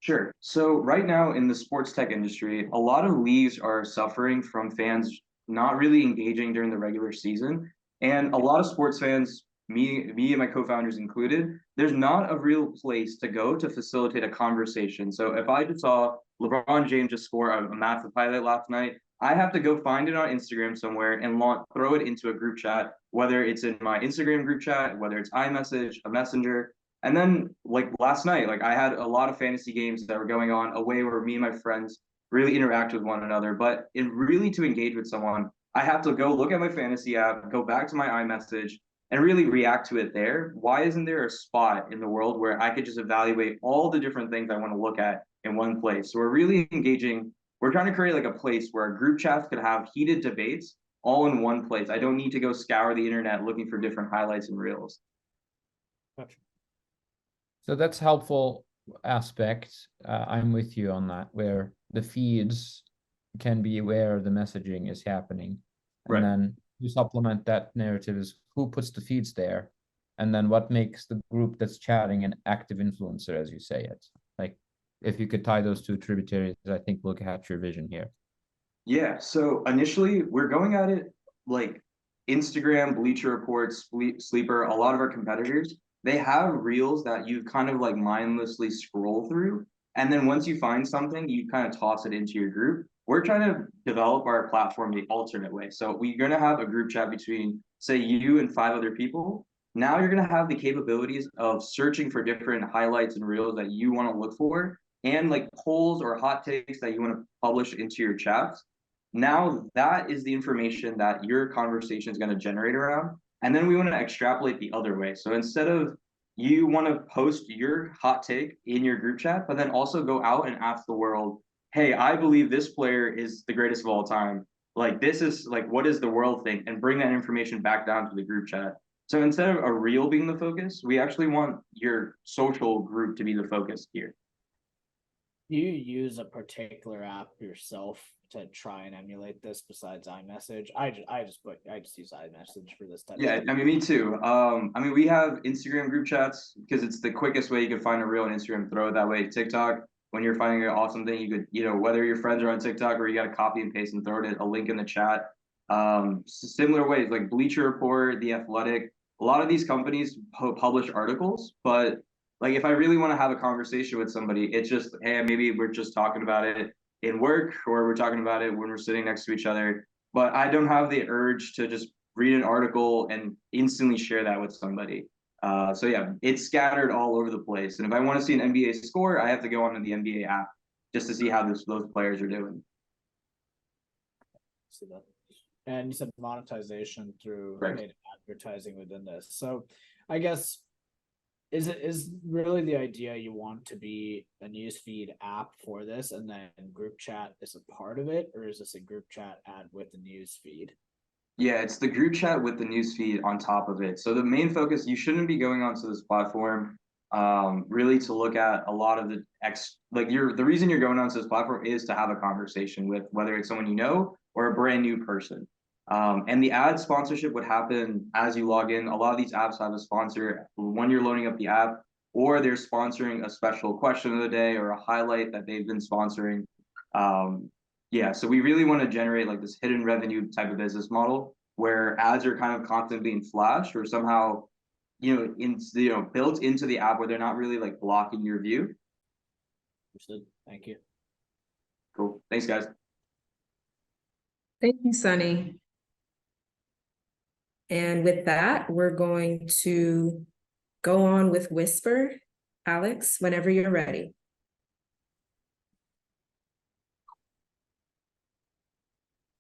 Sure. So right now in the sports tech industry, a lot of leagues are suffering from fans not really engaging during the regular season. And a lot of sports fans, me and my co-founders included, there's not a real place to go to facilitate a conversation. So if I just saw LeBron James just score a massive highlight last night, I have to go find it on Instagram somewhere and throw it into a group chat, whether it's in my Instagram group chat, whether it's iMessage, a messenger. And then like last night, like I had a lot of fantasy games that were going on away where me and my friends really interact with one another. But really to engage with someone, I have to go look at my fantasy app, go back to my iMessage, and really react to it there. Why isn't there a spot in the world where I could just evaluate all the different things I want to look at in one place? So we're really engaging. We're trying to create like a place where group chats could have heated debates all in one place. I don't need to go scour the internet looking for different highlights and reels. Gotcha. So that's helpful aspect. I'm with you on that, where the feeds can be where the messaging is happening. And Right. then you supplement that narrative is who puts the feeds there, and then what makes the group that's chatting an active influencer, as you say it. Like if you could tie those two tributaries, I think we'll catch your vision here. Yeah, so initially we're going at it like Instagram, Bleacher Report, Sleeper, a lot of our competitors, they have reels that you kind of like mindlessly scroll through. And then once you find something, you kind of toss it into your group. We're trying to develop our platform the alternate way. So we're going to have a group chat between, say, you and 5 other people. Now you're going to have the capabilities of searching for different highlights and reels that you want to look for, and like polls or hot takes that you want to publish into your chats. Now that is the information that your conversation is going to generate around. And then we want to extrapolate the other way. So instead of you want to post your hot take in your group chat, but then also go out and ask the world, hey, I believe this player is the greatest of all time. Like this is like, what does the world think? And bring that information back down to the group chat. So instead of a reel being the focus, we actually want your social group to be the focus here. Do you use a particular app yourself to try and emulate this besides iMessage? I just use iMessage for this type of Yeah, thing. I mean, me too. I mean, we have Instagram group chats because it's the quickest way you can find a reel on Instagram, throw it that way. TikTok, when you're finding an awesome thing, you could, whether your friends are on TikTok or you got to copy and paste and throw it a link in the chat. Similar ways like Bleacher Report, The Athletic, a lot of these companies publish articles, but like if I really want to have a conversation with somebody, it's just, hey, maybe we're just talking about it in work or we're talking about it when we're sitting next to each other. But I don't have the urge to just read an article and instantly share that with somebody. So yeah, it's scattered all over the place. And if I want to see an NBA score, I have to go onto the NBA app just to see how those players are doing. See that. And you said monetization through Right. native advertising within this. So I guess is really the idea you want to be a newsfeed app for this, and then group chat is a part of it, or is this a group chat ad with a newsfeed? Yeah, it's the group chat with the newsfeed on top of it. So the main focus, you shouldn't be going onto this platform really to look at a lot of the the reason you're going onto this platform is to have a conversation with whether it's someone you know or a brand new person. And the ad sponsorship would happen as you log in. A lot of these apps have a sponsor when you're loading up the app, or they're sponsoring a special question of the day or a highlight that they've been sponsoring. Yeah, so we really want to generate like this hidden revenue type of business model where ads are kind of constantly being flashed or somehow, built into the app where they're not really like blocking your view. Understood. Thank you. Cool. Thanks, guys. Thank you, Sunny. And with that, we're going to go on with Whisper. Alex, whenever you're ready.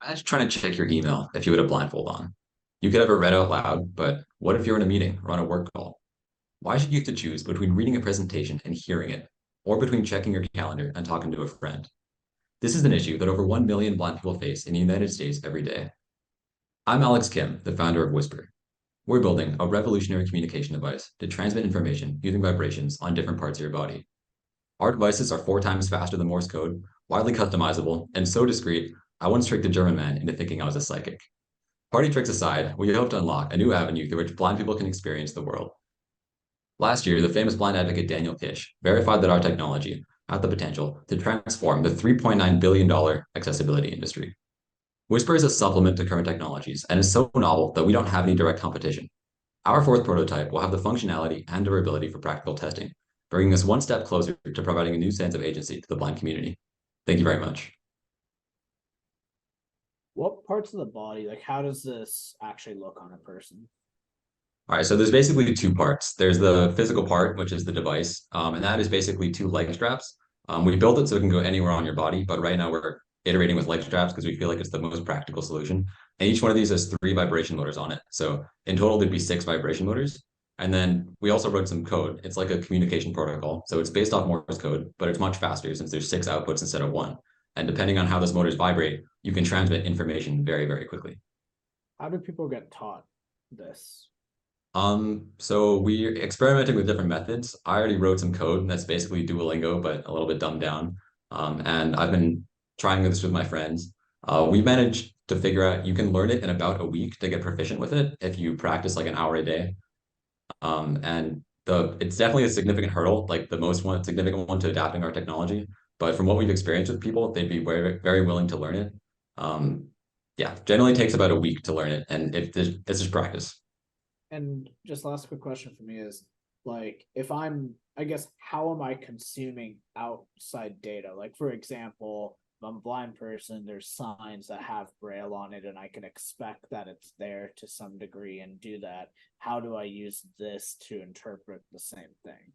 Imagine trying to check your email if you had a blindfold on. You could have it read out loud, but what if you're in a meeting or on a work call? Why should you have to choose between reading a presentation and hearing it, or between checking your calendar and talking to a friend? This is an issue that over 1 million blind people face in the United States every day. I'm Alex Kim, the founder of Whisper. We're building a revolutionary communication device to transmit information using vibrations on different parts of your body. Our devices are 4 times faster than Morse code, widely customizable, and so discreet, I once tricked a German man into thinking I was a psychic. Party tricks aside, we hope to unlock a new avenue through which blind people can experience the world. Last year, the famous blind advocate Daniel Kish verified that our technology had the potential to transform the $3.9 billion accessibility industry. Whisper is a supplement to current technologies and is so novel that we don't have any direct competition. Our 4th prototype will have the functionality and durability for practical testing, bringing us one step closer to providing a new sense of agency to the blind community. Thank you very much. What parts of the body, like how does this actually look on a person? All right, so there's basically 2 parts. There's the physical part, which is the device, and that is basically 2 leg straps. We built it so it can go anywhere on your body, but right now we're iterating with leg straps because we feel like it's the most practical solution. And each one of these has 3 vibration motors on it. So in total, there'd be 6 vibration motors. And then we also wrote some code. It's like a communication protocol. So it's based off Morse code, but it's much faster since there's 6 outputs instead of 1. And depending on how those motors vibrate, you can transmit information very, very quickly. How do people get taught this? So we're experimenting with different methods. I already wrote some code that's basically Duolingo, but a little bit dumbed down. And I've been trying this with my friends. We managed to figure out you can learn it in about a week to get proficient with it if you practice like an hour a day. And it's definitely a significant hurdle, like the most significant one to adapting our technology. But from what we've experienced with people, they'd be very, very willing to learn it. Yeah, generally takes about a week to learn it, and it's just practice. And just last quick question for me is, like, I guess, how am I consuming outside data? Like, for example, if I'm a blind person, there's signs that have Braille on it, and I can expect that it's there to some degree and do that. How do I use this to interpret the same thing?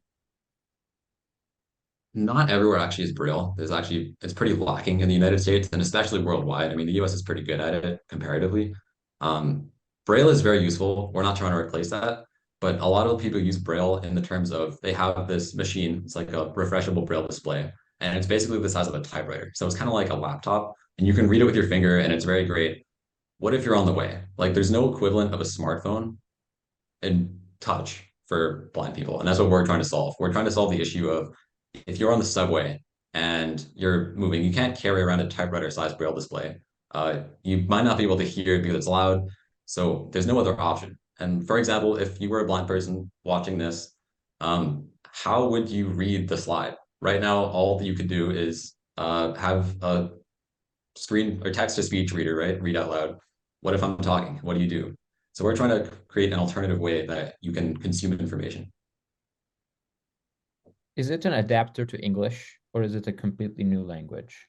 Not everywhere actually is Braille. It's pretty lacking in the United States and especially worldwide. I mean, the US is pretty good at it comparatively. Braille is very useful. We're not trying to replace that, but a lot of people use Braille in the terms of they have this machine. It's like a refreshable Braille display, and it's basically the size of a typewriter. So it's kind of like a laptop, and you can read it with your finger, and it's very great. What if you're on the way? Like, there's no equivalent of a smartphone in touch for blind people, and that's what we're trying to solve. We're trying to solve the issue of if you're on the subway and you're moving, you can't carry around a typewriter-sized Braille display. You might not be able to hear it because it's loud. So there's no other option. And for example, if you were a blind person watching this, how would you read the slide? Right now, all that you could do is have a screen or text-to-speech reader, right? Read out loud. What if I'm talking? What do you do? So we're trying to create an alternative way that you can consume information. Is it an adapter to English, or is it a completely new language?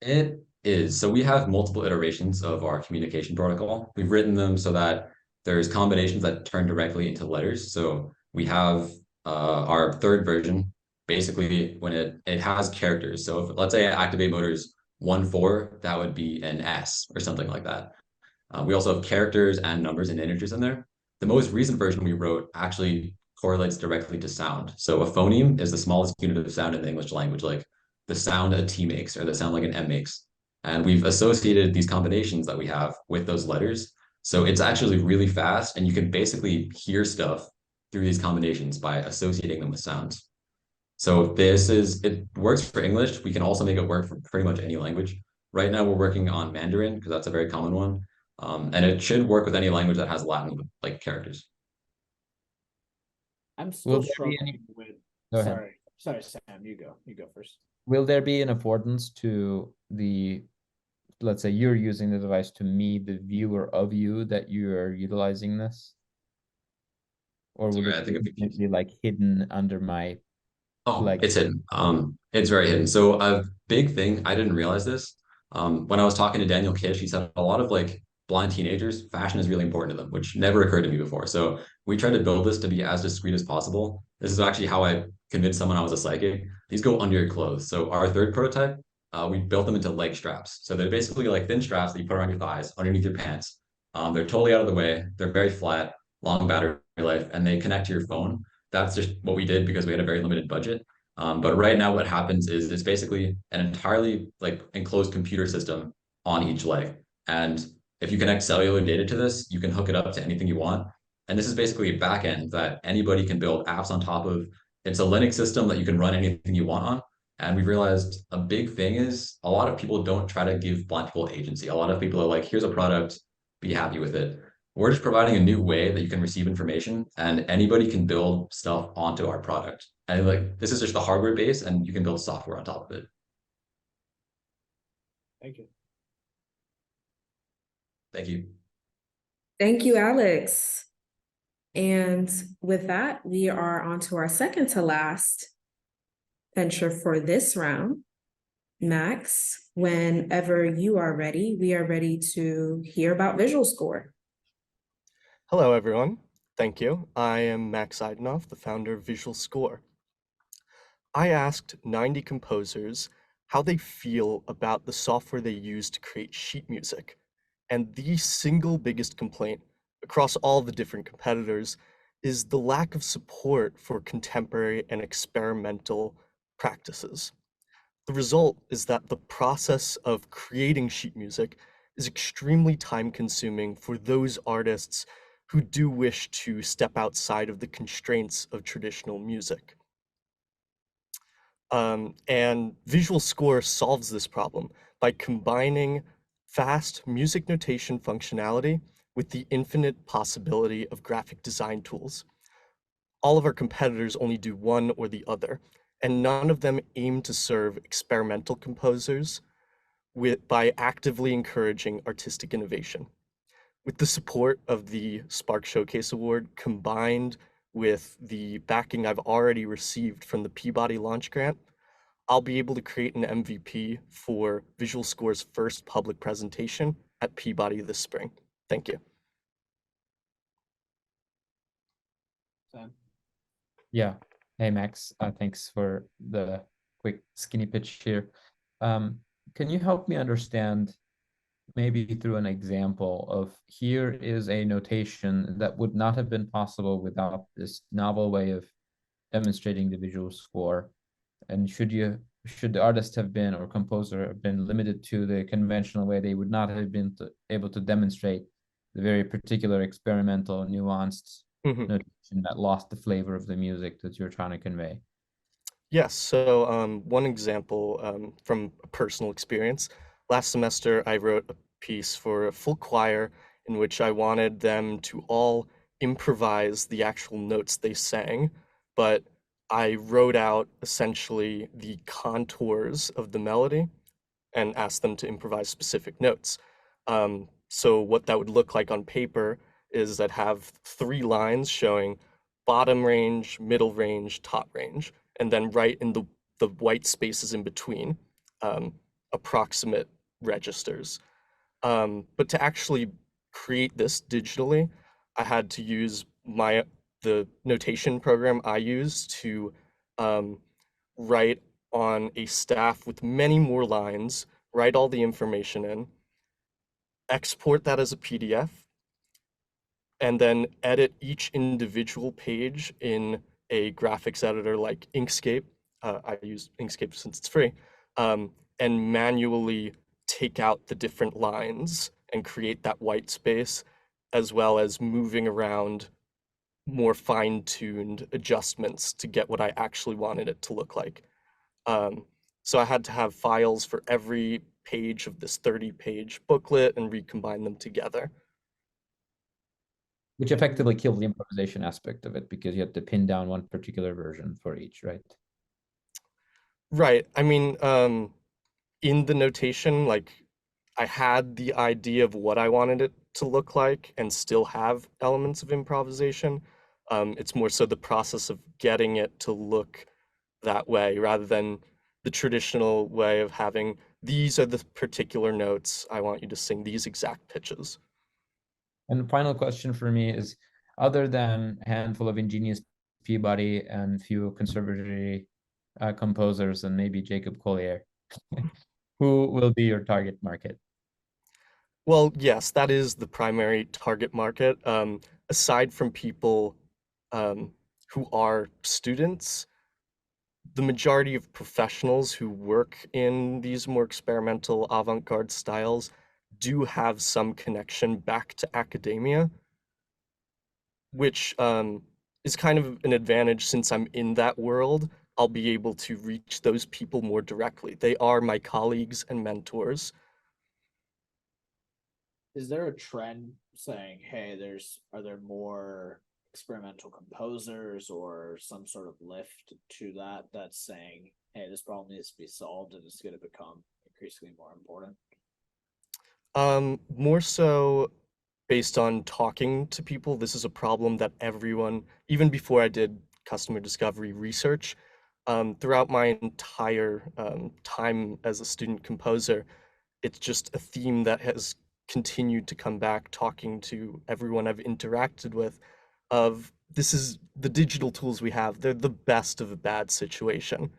It is. So we have multiple iterations of our communication protocol. We've written them so that there's combinations that turn directly into letters. So we have our 3rd version, basically when it has characters. So if, let's say I activate motors 1-4, that would be an S or something like that. We also have characters and numbers and integers in there. The most recent version we wrote actually correlates directly to sound. So a phoneme is the smallest unit of sound in the English language, like the sound a T makes or the sound like an M makes. And we've associated these combinations that we have with those letters. So it's actually really fast, and you can basically hear stuff through these combinations by associating them with sounds. So it works for English. We can also make it work for pretty much any language. Right now, we're working on Mandarin because that's a very common one. And it should work with any language that has Latin like characters. I'm Will still there be struggling any? with. Go ahead. Sorry, Sam. You go. You go first. Will there be an affordance to the, let's say you're using the device, to me, the viewer of you, that you are utilizing this? Or will Sorry, I it think be like hidden under my, Oh, like, it's hidden. It's very hidden. So a big thing, I didn't realize this. When I was talking to Daniel Kish, he said a lot of like blind teenagers, fashion is really important to them, which never occurred to me before. So we tried to build this to be as discreet as possible. This is actually how I convinced someone I was a psychic. These go under your clothes. So our third prototype, we built them into leg straps. So they're basically like thin straps that you put around your thighs, underneath your pants. They're totally out of the way. They're very flat, long battery life, and they connect to your phone. That's just what we did because we had a very limited budget. But right now what happens is it's basically an entirely like enclosed computer system on each leg. And if you connect cellular data to this, you can hook it up to anything you want. And this is basically a backend that anybody can build apps on top of. It's a Linux system that you can run anything you want on. And we realized a big thing is a lot of people don't try to give blind people agency. A lot of people are like, here's a product, be happy with it. We're just providing a new way that you can receive information, and anybody can build stuff onto our product. And like, this is just the hardware base, and you can build software on top of it. Thank you. Thank you. Thank you, Alex. And with that, we are on to our second to last venture for this round. Max, whenever you are ready, we are ready to hear about Visual Score. Hello, everyone. Thank you. I am Max Idenoff, the founder of Visual Score. I asked 90 composers how they feel about the software they use to create sheet music. And the single biggest complaint across all the different competitors is the lack of support for contemporary and experimental practices. The result is that the process of creating sheet music is extremely time-consuming for those artists who do wish to step outside of the constraints of traditional music. And Visual Score solves this problem by combining fast music notation functionality with the infinite possibility of graphic design tools. All of our competitors only do one or the other, and none of them aim to serve experimental composers by actively encouraging artistic innovation. With the support of the Spark Showcase Award, combined with the backing I've already received from the Peabody Launch Grant, I'll be able to create an MVP for Visual Score's first public presentation at Peabody this spring. Thank you. Sam? Yeah. Hey, Max. Thanks for the quick skinny pitch here. Can you help me understand, maybe through an example of, here is a notation that would not have been possible without this novel way of demonstrating the Visual Score? And should the artist have been, or composer have been, limited to the conventional way, they would not have been able to demonstrate the very particular experimental, nuanced notation that lost the flavor of the music that you're trying to convey. Yes, so one example from a personal experience. Last semester, I wrote a piece for a full choir in which I wanted them to all improvise the actual notes they sang, but I wrote out essentially the contours of the melody and asked them to improvise specific notes. So what that would look like on paper is that have 3 lines showing bottom range, middle range, top range, and then right in the white spaces in between, approximate registers. But to actually create this digitally, I had to use the notation program I use to write on a staff with many more lines, write all the information in, export that as a PDF, and then edit each individual page in a graphics editor like Inkscape. I use Inkscape since it's free, and manually take out the different lines and create that white space, as well as moving around more fine-tuned adjustments to get what I actually wanted it to look like. So I had to have files for every page of this 30-page booklet and recombine them together. Which effectively killed the improvisation aspect of it because you had to pin down one particular version for each, right? Right. I mean, in the notation, like I had the idea of what I wanted it to look like and still have elements of improvisation. It's more so the process of getting it to look that way rather than the traditional way of having these are the particular notes I want you to sing these exact pitches. And the final question for me is, other than a handful of ingenious Peabody and few conservatory composers and maybe Jacob Collier, who will be your target market? Well, yes, that is the primary target market. Aside from people who are students, the majority of professionals who work in these more experimental avant-garde styles do have some connection back to academia, which is kind of an advantage since I'm in that world. I'll be able to reach those people more directly. They are my colleagues and mentors. Is there a trend saying, hey, are there more experimental composers or some sort of lift to that's saying, hey, this problem needs to be solved and it's going to become increasingly more important? More so based on talking to people. This is a problem that everyone, even before I did customer discovery research, throughout my entire time as a student composer, it's just a theme that has continued to come back talking to everyone I've interacted with of this is the digital tools we have. They're the best of a bad situation.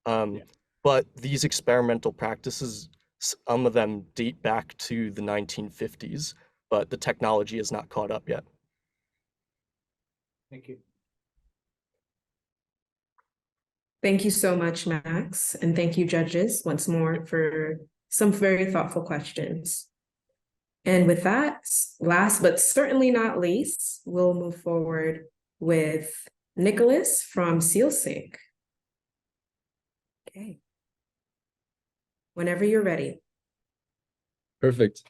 But these experimental practices, some of them date back to the 1950s, but the technology has not caught up yet. Thank you. Thank you so much, Max. And thank you, judges, once more for some very thoughtful questions. And with that, last but certainly not least, we'll move forward with Nicholas from SealSync. Okay. Whenever you're ready. Perfect.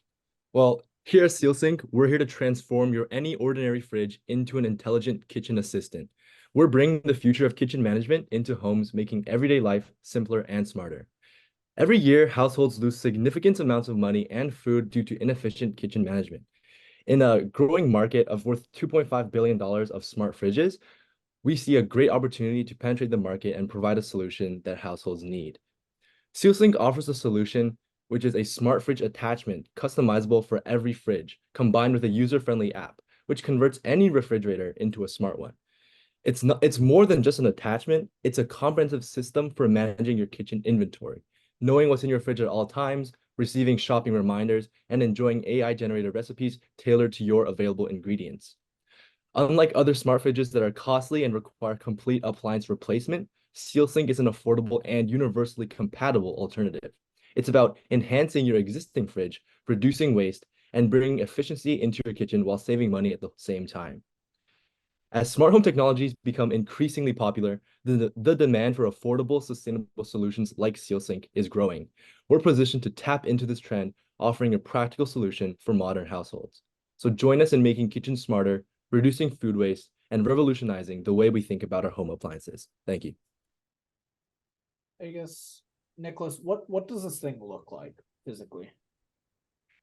Well, here at SealSync, we're here to transform your any ordinary fridge into an intelligent kitchen assistant. We're bringing the future of kitchen management into homes, making everyday life simpler and smarter. Every year, households lose significant amounts of money and food due to inefficient kitchen management. In a growing market of worth $2.5 billion of smart fridges, we see a great opportunity to penetrate the market and provide a solution that households need. SealSync offers a solution which is a smart fridge attachment customizable for every fridge, combined with a user-friendly app, which converts any refrigerator into a smart one. It's more than just an attachment, it's a comprehensive system for managing your kitchen inventory, knowing what's in your fridge at all times, receiving shopping reminders, and enjoying AI-generated recipes tailored to your available ingredients. Unlike other smart fridges that are costly and require complete appliance replacement, SealSync is an affordable and universally compatible alternative. It's about enhancing your existing fridge, reducing waste, and bringing efficiency into your kitchen while saving money at the same time. As smart home technologies become increasingly popular, the demand for affordable, sustainable solutions like SealSync is growing. We're positioned to tap into this trend, offering a practical solution for modern households. So join us in making kitchens smarter, reducing food waste, and revolutionizing the way we think about our home appliances. Thank you. I guess, Nicholas, what does this thing look like physically?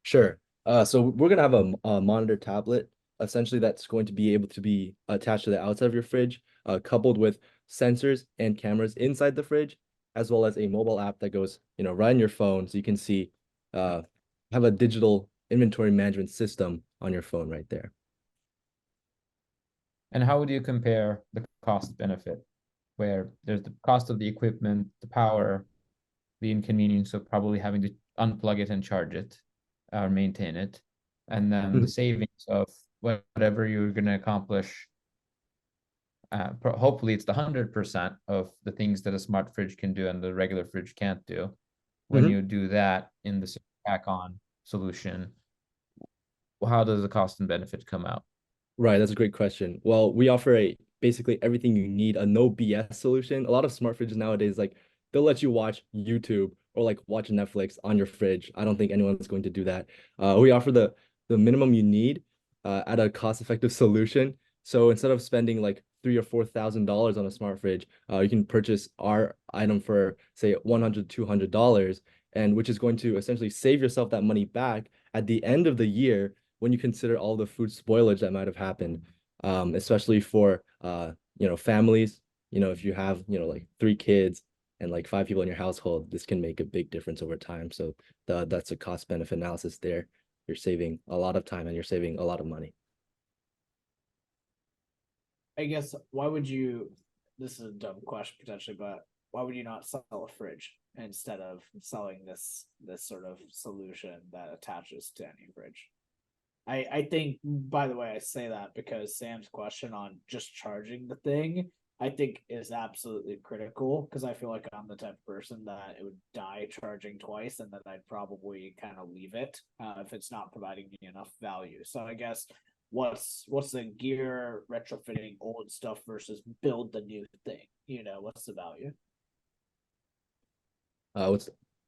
Sure. So we're going to have a monitor tablet, essentially that's going to be able to be attached to the outside of your fridge, coupled with sensors and cameras inside the fridge, as well as a mobile app that goes, right on your phone, so you can see, have a digital inventory management system on your phone right there. And how would you compare the cost benefit, where there's the cost of the equipment, the power, the inconvenience of probably having to unplug it and charge it or maintain it, and then the savings of whatever you're going to accomplish. Hopefully it's the 100% of the things that a smart fridge can do and the regular fridge can't do. When you do that in the tack-on solution, how does the cost and benefit come out? Right, that's a great question. Well, we offer basically everything you need, a no BS solution. A lot of smart fridges nowadays, like they'll let you watch YouTube or like watch Netflix on your fridge. I don't think anyone's going to do that. We offer the minimum you need at a cost-effective solution. So instead of spending like $3,000 or $4,000 on a smart fridge, you can purchase our item for say $100, $200, and which is going to essentially save yourself that money back at the end of the year when you consider all the food spoilage that might have happened, especially for families. If you have like 3 kids and like 5 people in your household, this can make a big difference over time. So that's a cost benefit analysis there. You're saving a lot of time and you're saving a lot of money. I guess why would you? This is a dumb question potentially, but why would you not sell a fridge instead of selling this sort of solution that attaches to any fridge? I think, by the way, I say that because Sam's question on just charging the thing, I think is absolutely critical, because I feel like I'm the type of person that it would die charging twice, and then I'd probably kind of leave it if it's not providing me enough value. So I guess what's the gear retrofitting old stuff versus build the new thing? What's the value?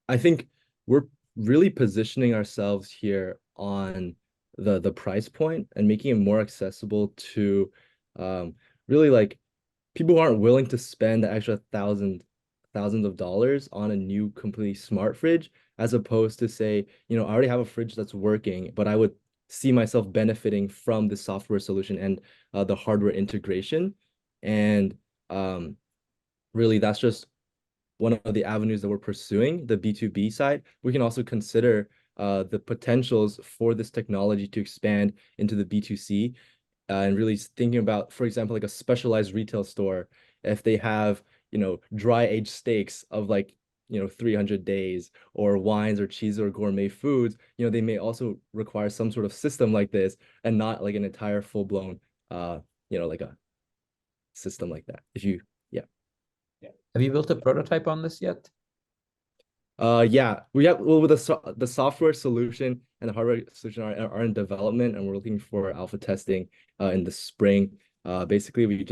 I think we're really positioning ourselves here on the price point and making it more accessible to really like people who aren't willing to spend the extra thousands of dollars on a new completely smart fridge, as opposed to say, I already have a fridge that's working, but I would see myself benefiting from the software solution and the hardware integration. And really that's just one of the avenues that we're pursuing, the B2B side. We can also consider the potentials for this technology to expand into the B2C, and really thinking about, for example, like a specialized retail store, if they have, dry aged steaks of like, 300 days, or wines or cheese or gourmet foods, they may also require some sort of system like this, and not like an entire full-blown, like a system like that. Have you built a prototype on this yet? Yeah, we have, well, with the software solution and the hardware solution are in development, and we're looking for alpha testing in the spring. Basically,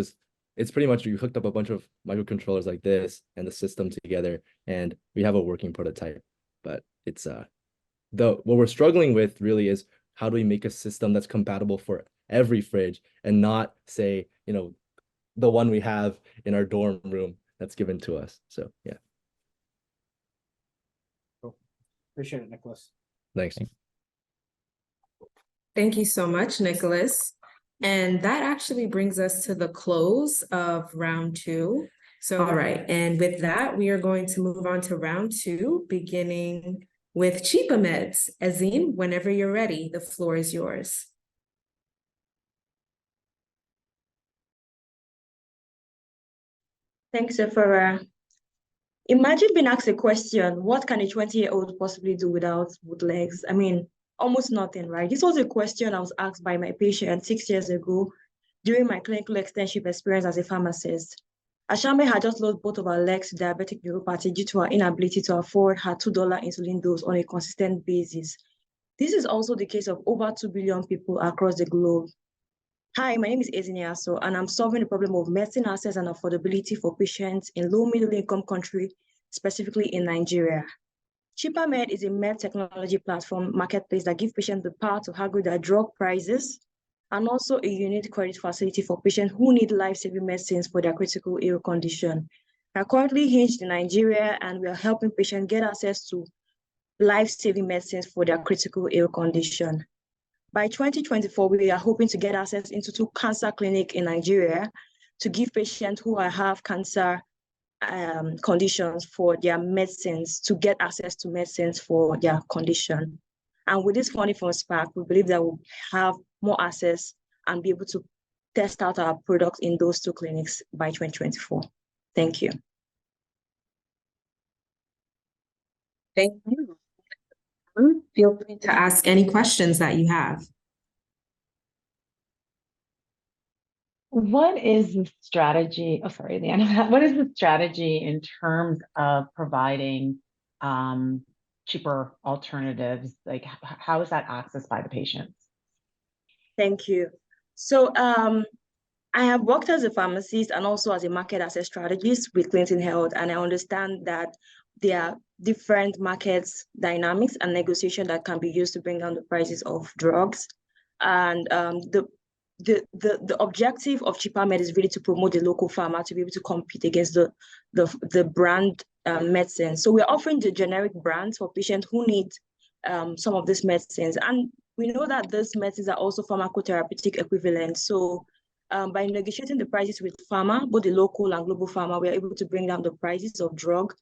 it's pretty much you hooked up a bunch of microcontrollers like this and the system together, and we have a working prototype. But it's what we're struggling with really is, how do we make a system that's compatible for every fridge, and not say, the one we have in our dorm room that's given to us. So yeah. Cool. Appreciate it, Nicholas. Thanks. Thank you so much, Nicholas. And that actually brings us to the close of round 2. So, all right. And with that, we are going to move on to round 2, beginning with CHIPAMEDS. Azim, whenever you're ready, the floor is yours. Thanks, Sephora. Imagine being asked a question, what can a 20-year-old possibly do without both legs? I mean, almost nothing, right? This was a question I was asked by my patient 6 years ago during my clinical externship experience as a pharmacist. Ashame had just lost both of her legs to diabetic neuropathy due to her inability to afford her $2 insulin dose on a consistent basis. This is also the case of over 2 billion people across the globe. Hi, my name is Eziniaso, and I'm solving the problem of medicine access and affordability for patients in low-middle income countries, specifically in Nigeria. CHIPAMED is a med technology platform marketplace that gives patients the power to argue their drug prices, and also a unique credit facility for patients who need life-saving medicines for their critical ill condition. We are currently hinged in Nigeria, and we are helping patients get access to life-saving medicines for their critical ill condition. By 2024, we are hoping to get access into 2 cancer clinics in Nigeria to give patients who have cancer conditions for their medicines, to get access to medicines for their condition. And with this funding from SPAC, we believe that we'll have more access and be able to test out our products in those 2 clinics by 2024. Thank you. Thank you. Feel free to ask any questions that you have. What is the strategy? Oh, sorry, Leanna. What is the strategy in terms of providing cheaper alternatives? Like, how is that accessed by the patients? Thank you. So I have worked as a pharmacist and also as a market access strategist with Clinton Health, and I understand that there are different markets dynamics and negotiation that can be used to bring down the prices of drugs. And the objective of CHIPAMED is really to promote the local farmer to be able to compete against the brand medicine. So we're offering the generic brands for patients who need some of these medicines. And we know that these medicines are also pharmacotherapeutic equivalent. So by negotiating the prices with pharma, both the local and global pharma, we're able to bring down the prices of drug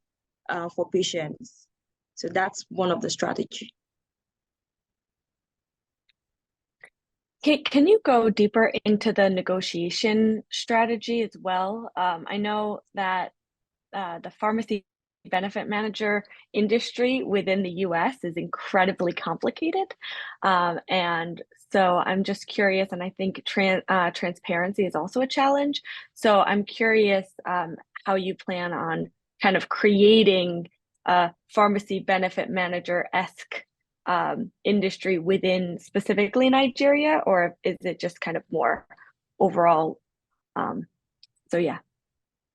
for patients. So that's one of the strategies. Can you go deeper into the negotiation strategy as well? I know that the pharmacy benefit manager industry within the US is incredibly complicated. And so I'm just curious, and I think transparency is also a challenge. So I'm curious how you plan on kind of creating a pharmacy benefit manager-esque industry within specifically Nigeria, or is it just kind of more overall? So yeah.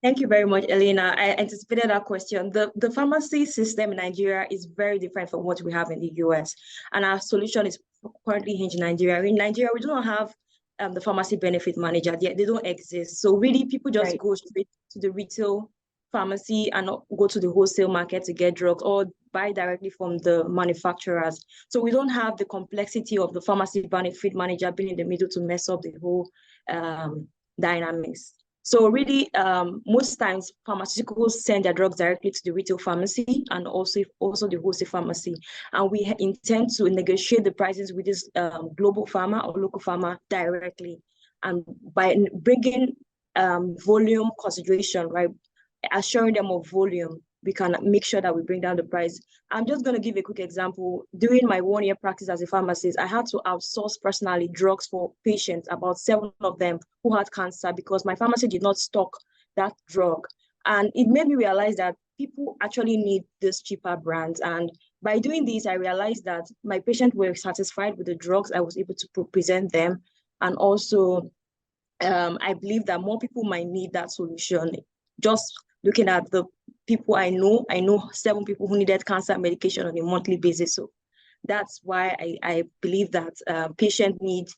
Thank you very much, Elena. I anticipated that question. The pharmacy system in Nigeria is very different from what we have in the US. And our solution is currently hinged in Nigeria. In Nigeria, we do not have the pharmacy benefit manager. They don't exist. So really, people just go straight to the retail pharmacy and not go to the wholesale market to get drugs or buy directly from the manufacturers. So we don't have the complexity of the pharmacy benefit manager being in the middle to mess up the whole dynamics. So really, most times pharmaceuticals send their drugs directly to the retail pharmacy and also the wholesale pharmacy. And we intend to negotiate the prices with this global pharma or local pharma directly. And by bringing volume consideration, right, assuring them of volume, we can make sure that we bring down the price. I'm just going to give a quick example. During my 1-year practice as a pharmacist, I had to outsource personally drugs for patients, about 7 of them who had cancer, because my pharmacy did not stock that drug. And it made me realize that people actually need these cheaper brands. And by doing this, I realized that my patients were satisfied with the drugs I was able to present them. And also, I believe that more people might need that solution. Just looking at the people I know 7 people who needed cancer medication on a monthly basis. So that's why I believe that patients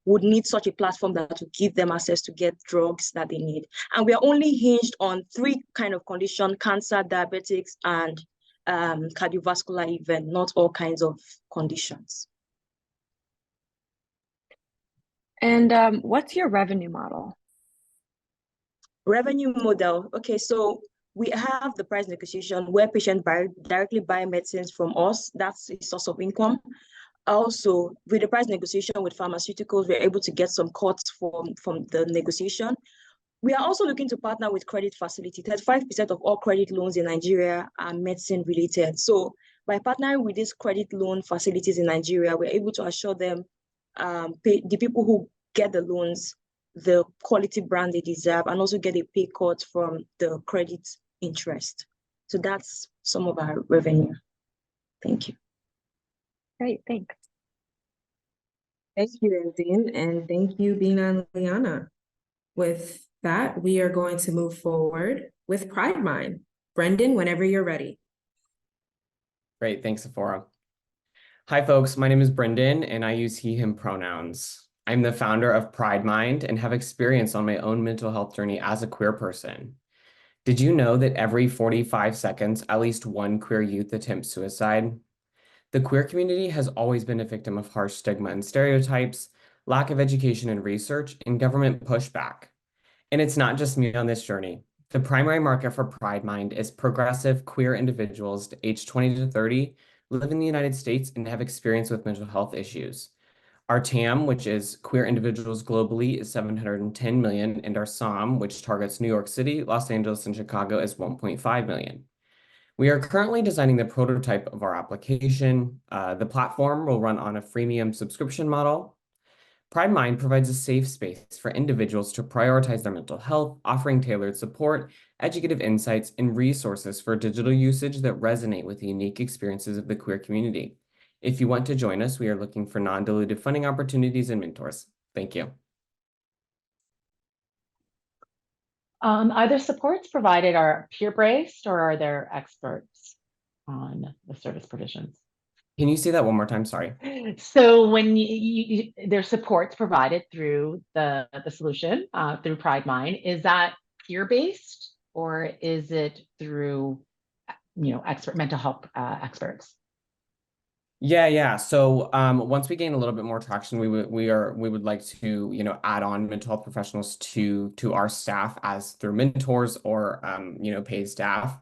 would need such a platform that would give them access to get drugs that they need. And we are only hinged on 3 kind of conditions: cancer, diabetics, and cardiovascular event, not all kinds of conditions. And what's your revenue model? Revenue model. Okay, so we have the price negotiation where patients directly buy medicines from us. That's a source of income. Also, with the price negotiation with pharmaceuticals, we're able to get some cuts from the negotiation. We are also looking to partner with credit facility. 35% of all credit loans in Nigeria are medicine related. So by partnering with these credit loan facilities in Nigeria, we're able to assure them, the people who get the loans, the quality brand they deserve, and also get a pay cut from the credit interest. So that's some of our revenue. Thank you. Great, thanks. Thank you, Nadine, and thank you, Bina and Liana. With that, we are going to move forward with PrideMind. Brendan, whenever you're ready. Great, thanks, Sephora. Hi, folks. My name is Brendan, and I use he, him pronouns. I'm the founder of PrideMind and have experience on my own mental health journey as a queer person. Did you know that every 45 seconds, at least one queer youth attempts suicide? The queer community has always been a victim of harsh stigma and stereotypes, lack of education and research, and government pushback. And it's not just me on this journey. The primary market for PrideMind is progressive queer individuals aged 20 to 30, live in the United States, and have experience with mental health issues. Our TAM, which is queer individuals globally, is 710 million, and our SOM, which targets New York City, Los Angeles, and Chicago, is 1.5 million. We are currently designing the prototype of our application. The platform will run on a freemium subscription model. PrideMind provides a safe space for individuals to prioritize their mental health, offering tailored support, educative insights, and resources for digital usage that resonate with the unique experiences of the queer community. If you want to join us, we are looking for non-dilutive funding opportunities and mentors. Thank you. Are the supports provided are peer-based, or are there experts on the service provisions? Can you say that one more time? Sorry. So when there's supports provided through the solution through PrideMind, is that peer-based, or is it through expert mental health experts? Yeah. So once we gain a little bit more traction, we would like to add on mental health professionals to our staff as through mentors or paid staff.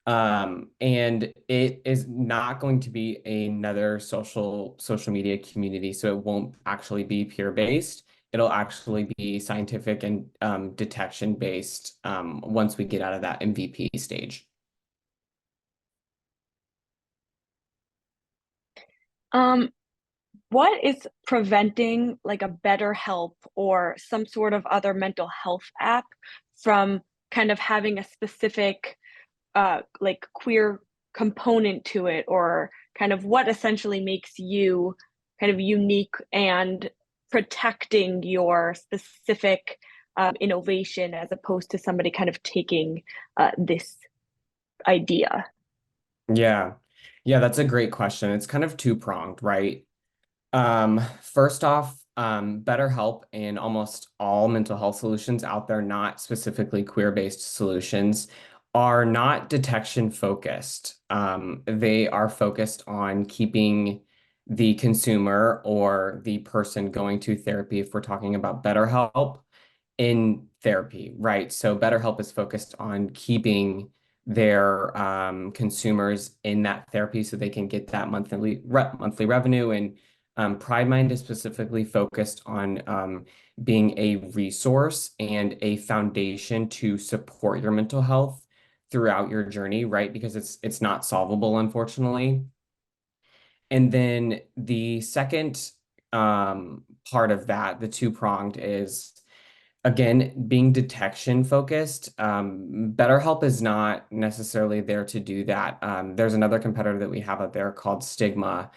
And it is not going to be another social media community, so it won't actually be peer-based. It'll actually be scientific and detection based once we get out of that MVP stage. What is preventing like a BetterHelp or some sort of other mental health app from kind of having a specific like queer component to it, or kind of what essentially makes you kind of unique and protecting your specific innovation as opposed to somebody kind of taking this idea? Yeah, that's a great question. It's kind of two-pronged, right? First off, BetterHelp and almost all mental health solutions out there, not specifically queer-based solutions, are not detection focused. They are focused on keeping the consumer or the person going to therapy, if we're talking about BetterHelp, in therapy, right? So BetterHelp is focused on keeping their consumers in that therapy so they can get that monthly revenue. And PrideMind is specifically focused on being a resource and a foundation to support your mental health throughout your journey, right? Because it's not solvable, unfortunately. And then the second part of that, the two-pronged, is again, being detection focused. BetterHelp is not necessarily there to do that. There's another competitor that we have out there called Stigma,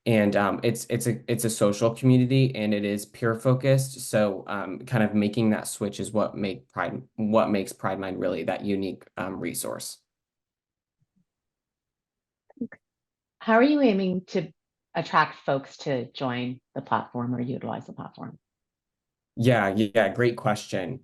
and it's a social community and it is peer focused. So kind of making that switch is what makes PrideMind really that unique resource. How are you aiming to attract folks to join the platform or utilize the platform? Yeah, great question.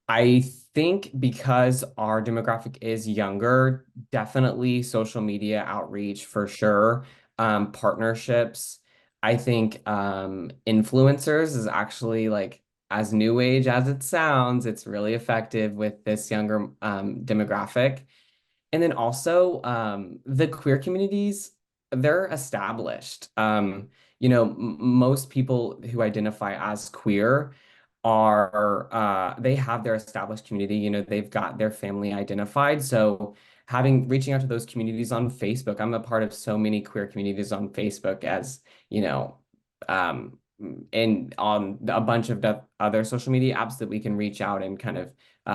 I think because our demographic is younger, definitely social media outreach for sure. Partnerships. I think influencers is actually, like, as new age as it sounds, it's really effective with this younger demographic. And then also the queer communities, they're established. Most people who identify as queer are they have their established community, they've got their family identified. So reaching out to those communities on Facebook, I'm a part of so many queer communities on Facebook, as and on a bunch of other social media apps that we can reach out and kind of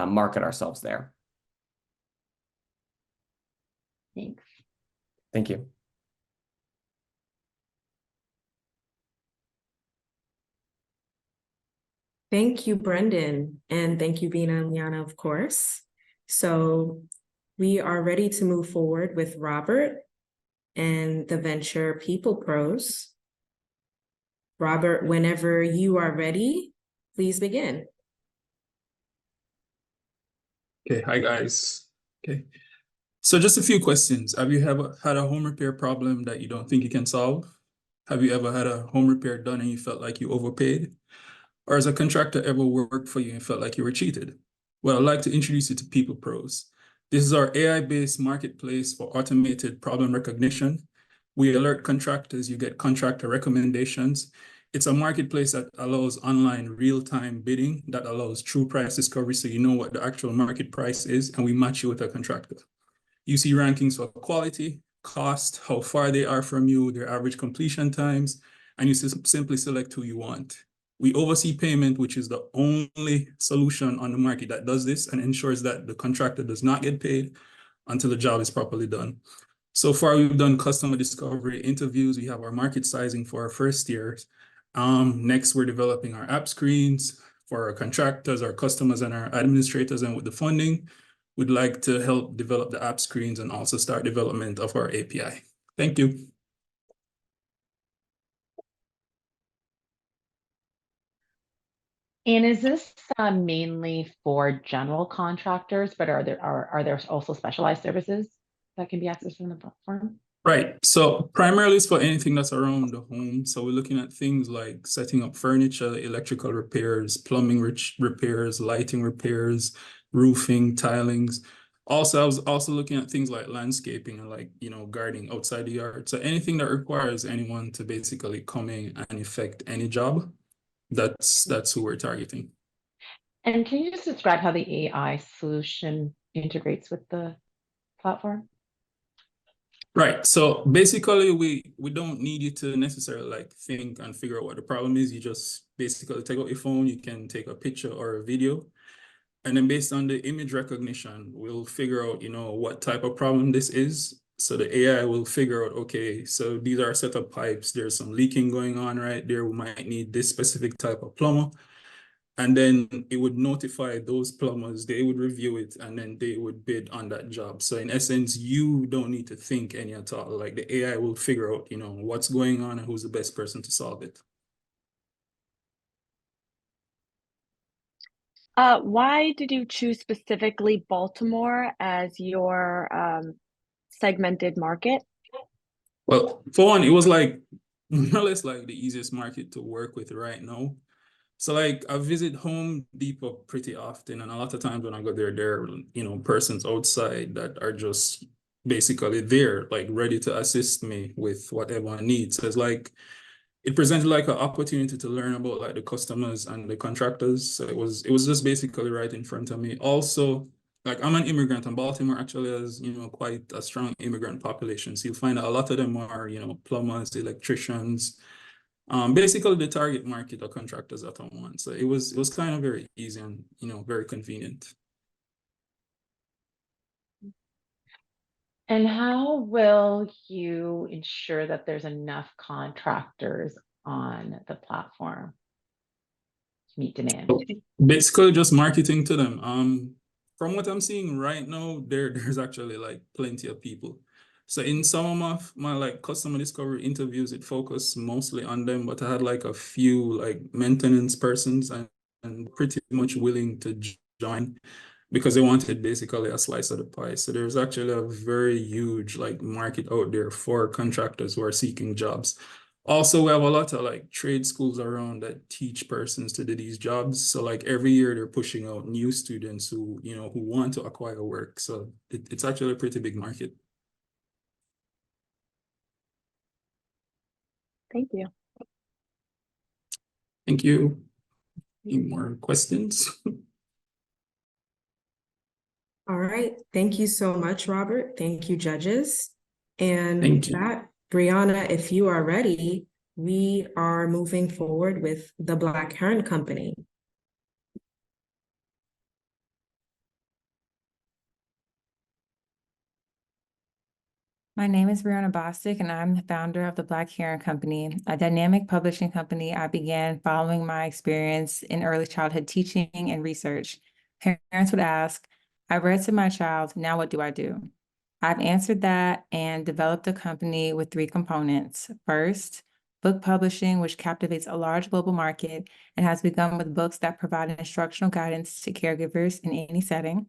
market ourselves there. Thanks. Thank you. Thank you, Brendan, and thank you, Bina and Liana, of course. So we are ready to move forward with Robert and the Venture People Pros. Robert, whenever you are ready, please begin. Okay, hi guys. Okay, so just a few questions. Have you ever had a home repair problem that you don't think you can solve? Have you ever had a home repair done and you felt like you overpaid? Or has a contractor ever worked for you and felt like you were cheated? Well, I'd like to introduce you to People Pros. This is our AI-based marketplace for automated problem recognition. We alert contractors, you get contractor recommendations. It's a marketplace that allows online real-time bidding, that allows true price discovery, so you know what the actual market price is, and we match you with a contractor. You see rankings for quality, cost, how far they are from you, their average completion times, and you simply select who you want. We oversee payment, which is the only solution on the market that does this and ensures that the contractor does not get paid until the job is properly done. So far, we've done customer discovery interviews. We have our market sizing for our first years. Next, we're developing our app screens for our contractors, our customers, and our administrators. And with the funding, we'd like to help develop the app screens and also start development of our API. Thank you. And is this mainly for general contractors, but are there also specialized services that can be accessed from the platform? Right. So primarily it's for anything that's around the home. So we're looking at things like setting up furniture, electrical repairs, plumbing repairs, lighting repairs, roofing, tilings. Also, I was also looking at things like landscaping and like, gardening outside the yard. So anything that requires anyone to basically come in and effect any job, that's who we're targeting. And can you just describe how the AI solution integrates with the platform? Right. So basically, we don't need you to necessarily like think and figure out what the problem is. You just basically take out your phone, you can take a picture or a video. And then based on the image recognition, we'll figure out, what type of problem this is. So the AI will figure out, okay, so these are a set of pipes. There's some leaking going on right there. We might need this specific type of plumber. And then it would notify those plumbers, they would review it, and then they would bid on that job. So in essence, you don't need to think any at all. Like the AI will figure out, what's going on and who's the best person to solve it. Why did you choose specifically Baltimore as your segmented market? Well, for one, it was like more or less like the easiest market to work with right now. So like I visit Home Depot pretty often, and a lot of times when I go there are, persons outside that are just basically there, like ready to assist me with whatever I need. So it's like it presented like an opportunity to learn about like the customers and the contractors. So it was just basically right in front of me. Also, like I'm an immigrant, and Baltimore actually has, quite a strong immigrant population. So you'll find that a lot of them are, plumbers, electricians, basically the target market of contractors that I want. So it was kind of very easy and, very convenient. And how will you ensure that there's enough contractors on the platform to meet demand? Basically just marketing to them. From what I'm seeing right now, there's actually like plenty of people. So in some of my like customer discovery interviews, it focused mostly on them, but I had like a few like maintenance persons and pretty much willing to join because they wanted basically a slice of the pie. So there's actually a very huge like market out there for contractors who are seeking jobs. Also, we have a lot of like trade schools around that teach persons to do these jobs. So like every year they're pushing out new students who, who want to acquire work. So it's actually a pretty big market. Thank you. Thank you. Any more questions? All right. Thank you so much, Robert. Thank you, judges. And Thank with you. that, Brianna, if you are ready, we are moving forward with the Black Heron Company. My name is Brianna Bostic, and I'm the founder of the Black Heron Company, a dynamic publishing company I began following my experience in early childhood teaching and research. Parents would ask, I read to my child, now what do I do? I've answered that and developed a company with 3 components. First, book publishing, which captivates a large global market and has begun with books that provide instructional guidance to caregivers in any setting.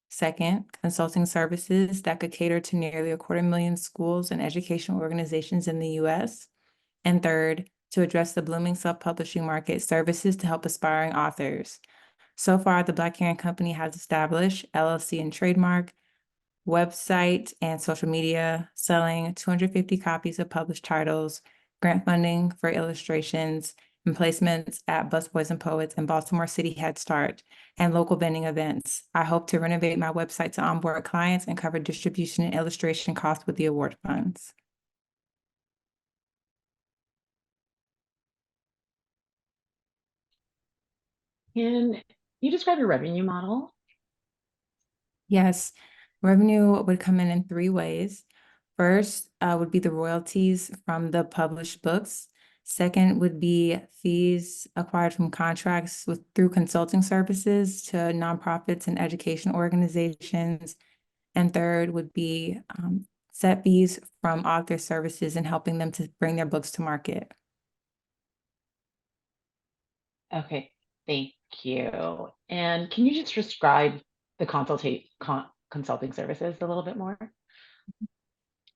Second, consulting services that could cater to nearly 250,000 schools and educational organizations in the U.S. And third, to address the blooming self-publishing market, services to help aspiring authors. So far, the Black Heron Company has established LLC and trademark, website, and social media, selling 250 copies of published titles, grant funding for illustrations, and placements at Busboys and Poets and Baltimore City Head Start, and local vending events. I hope to renovate my website to onboard clients and cover distribution and illustration costs with the award funds. Can you describe your revenue model? Yes, revenue would come in 3 ways. First, would be the royalties from the published books. Second would be fees acquired from contracts through consulting services to nonprofits and education organizations. And third would be set fees from author services and helping them to bring their books to market. Okay, thank you. And can you just describe the consulting services a little bit more?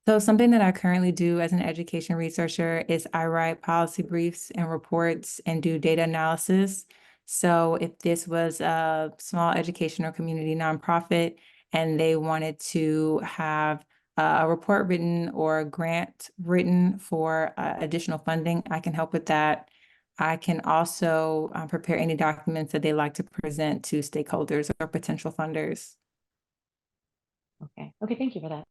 So something that I currently do as an education researcher is I write policy briefs and reports and do data analysis. So if this was a small education or community nonprofit and they wanted to have a report written or a grant written for additional funding, I can help with that. I can also prepare any documents that they like to present to stakeholders or potential funders. Okay, thank you for that.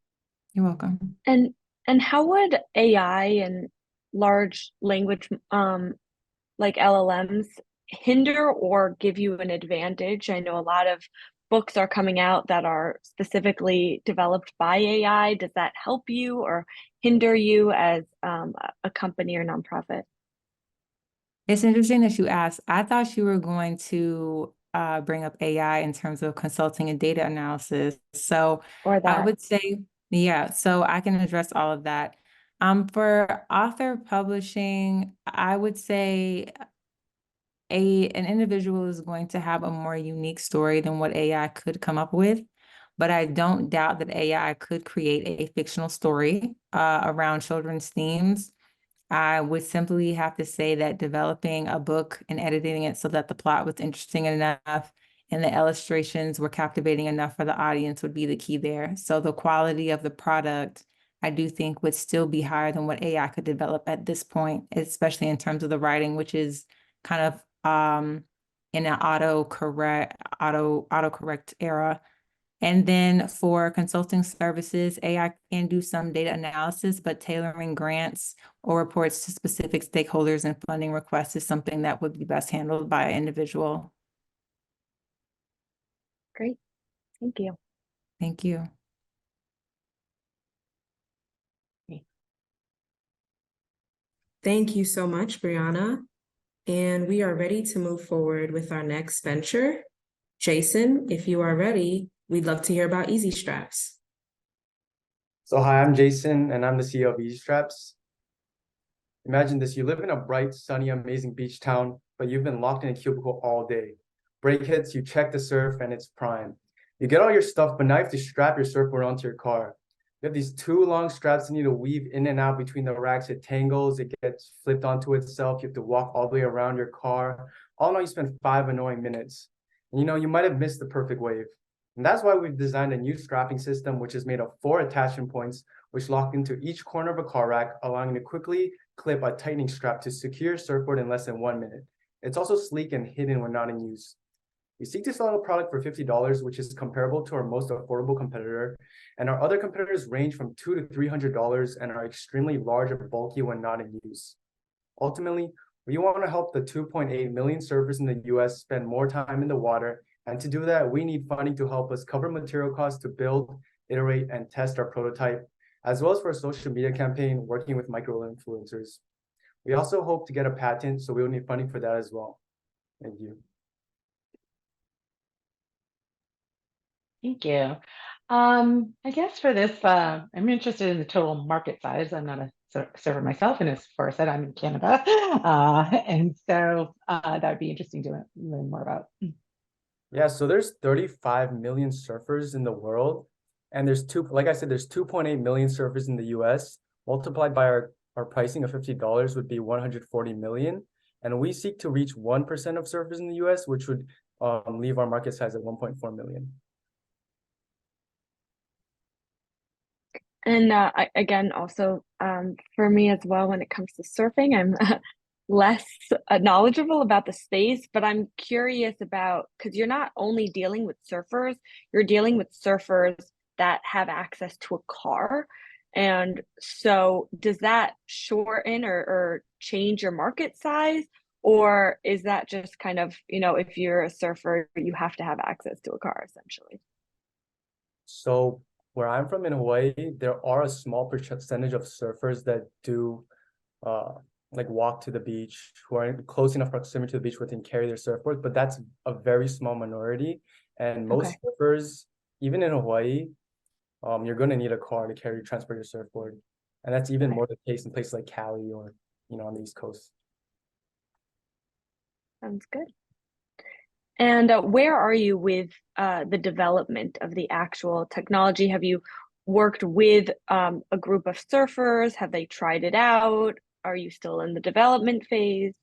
You're welcome. And how would AI and large language like LLMs hinder or give you an advantage? I know a lot of books are coming out that are specifically developed by AI. Does that help you or hinder you as a company or nonprofit? It's interesting that you asked. I thought you were going to bring up AI in terms of consulting and data analysis. So Or that. I would say, yeah, so I can address all of that. For author publishing, I would say an individual is going to have a more unique story than what AI could come up with. But I don't doubt that AI could create a fictional story around children's themes. I would simply have to say that developing a book and editing it so that the plot was interesting enough and the illustrations were captivating enough for the audience would be the key there. So the quality of the product, I do think, would still be higher than what AI could develop at this point, especially in terms of the writing, which is kind of in an autocorrect era. And then for consulting services, AI can do some data analysis, but tailoring grants or reports to specific stakeholders and funding requests is something that would be best handled by an individual. Great. Thank you. Thank you. Thank you so much, Brianna. And we are ready to move forward with our next venture. Jason, if you are ready, we'd love to hear about Easy Straps. So hi, I'm Jason, and I'm the CEO of Easy Straps. Imagine this, you live in a bright, sunny, amazing beach town, but you've been locked in a cubicle all day. Break hits, you check the surf, and it's prime. You get all your stuff, but now you have to strap your surfboard onto your car. You have these 2 long straps you need to weave in and out between the racks. It tangles, it gets flipped onto itself. You have to walk all the way around your car. All in all, you spend 5 annoying minutes. And you might have missed the perfect wave. And that's why we've designed a new strapping system, which is made of 4 attachment points, which lock into each corner of a car rack, allowing you to quickly clip a tightening strap to secure your surfboard in less than 1 minute. It's also sleek and hidden when not in use. We seek to sell a product for $50, which is comparable to our most affordable competitor, and our other competitors range from $200 to $300 and are extremely large and bulky when not in use. Ultimately, we want to help the 2.8 million surfers in the US spend more time in the water, and to do that, we need funding to help us cover material costs to build, iterate, and test our prototype, as well as for a social media campaign working with micro-influencers. We also hope to get a patent, so we will need funding for that as well. Thank you. Thank you. I guess for this, I'm interested in the total market size. I'm not a surfer myself, and as Forrest said, I'm in Canada. And so that would be interesting to learn more about. Yeah, so there's 35 million surfers in the world, and like I said, there's 2.8 million surfers in the US. Multiplied by our pricing of $50 would be 140 million. And we seek to reach 1% of surfers in the US, which would leave our market size at 1.4 million. And again, also for me as well, when it comes to surfing, I'm less knowledgeable about the space, but I'm curious about, because you're not only dealing with surfers, you're dealing with surfers that have access to a car. And so does that shorten or change your market size? Or is that just kind of, if you're a surfer, you have to have access to a car essentially? So where I'm from in Hawaii, there are a small percentage of surfers that do like walk to the beach, who are in close enough proximity to the beach where they can carry their surfboards, but that's a very small minority. And most surfers, even in Hawaii, you're going to need a car to transport your surfboard. And that's even more the case in places like Cali or, on the East Coast. Sounds good. And where are you with the development of the actual technology? Have you worked with a group of surfers? Have they tried it out? Are you still in the development phase?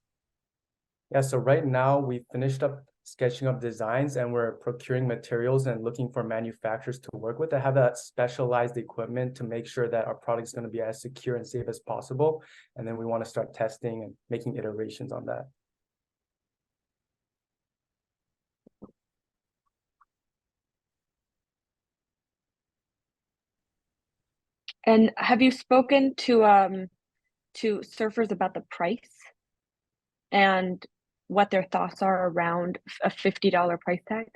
Yeah, so right now we finished up sketching up designs and we're procuring materials and looking for manufacturers to work with that have that specialized equipment to make sure that our product is going to be as secure and safe as possible. And then we want to start testing and making iterations on that. And have you spoken to surfers about the price and what their thoughts are around a $50 price tag?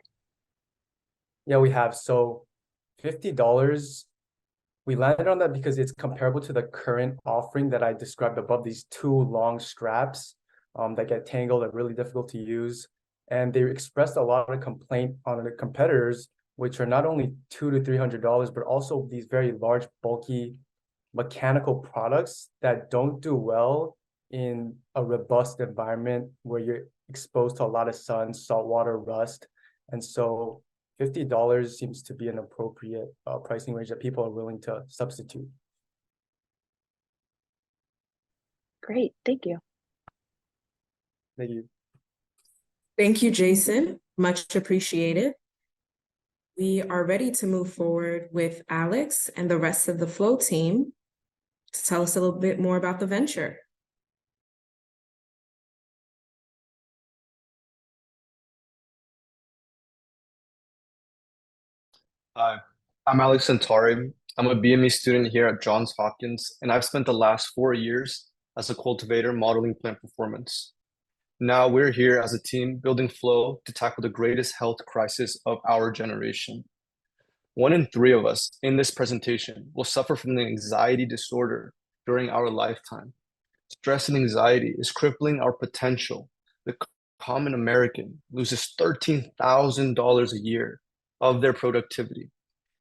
Yeah, we have. So $50, we landed on that because it's comparable to the current offering that I described above, these two long straps that get tangled, are really difficult to use. And they expressed a lot of complaint on the competitors, which are not only $200 to $300, but also these very large, bulky mechanical products that don't do well in a robust environment where you're exposed to a lot of sun, saltwater, rust. And so $50 seems to be an appropriate pricing range that people are willing to substitute. Great, thank you. Thank you. Thank you, Jason. Much appreciated. We are ready to move forward with Alex and the rest of the Flow team to tell us a little bit more about the venture. Hi, I'm Alex Centauri. I'm a BME student here at Johns Hopkins, and I've spent the last 4 years as a cultivator modeling plant performance. Now we're here as a team building Flow to tackle the greatest health crisis of our generation. 1 in 3 of us in this presentation will suffer from an anxiety disorder during our lifetime. Stress and anxiety is crippling our potential. The common American loses $13,000 a year of their productivity.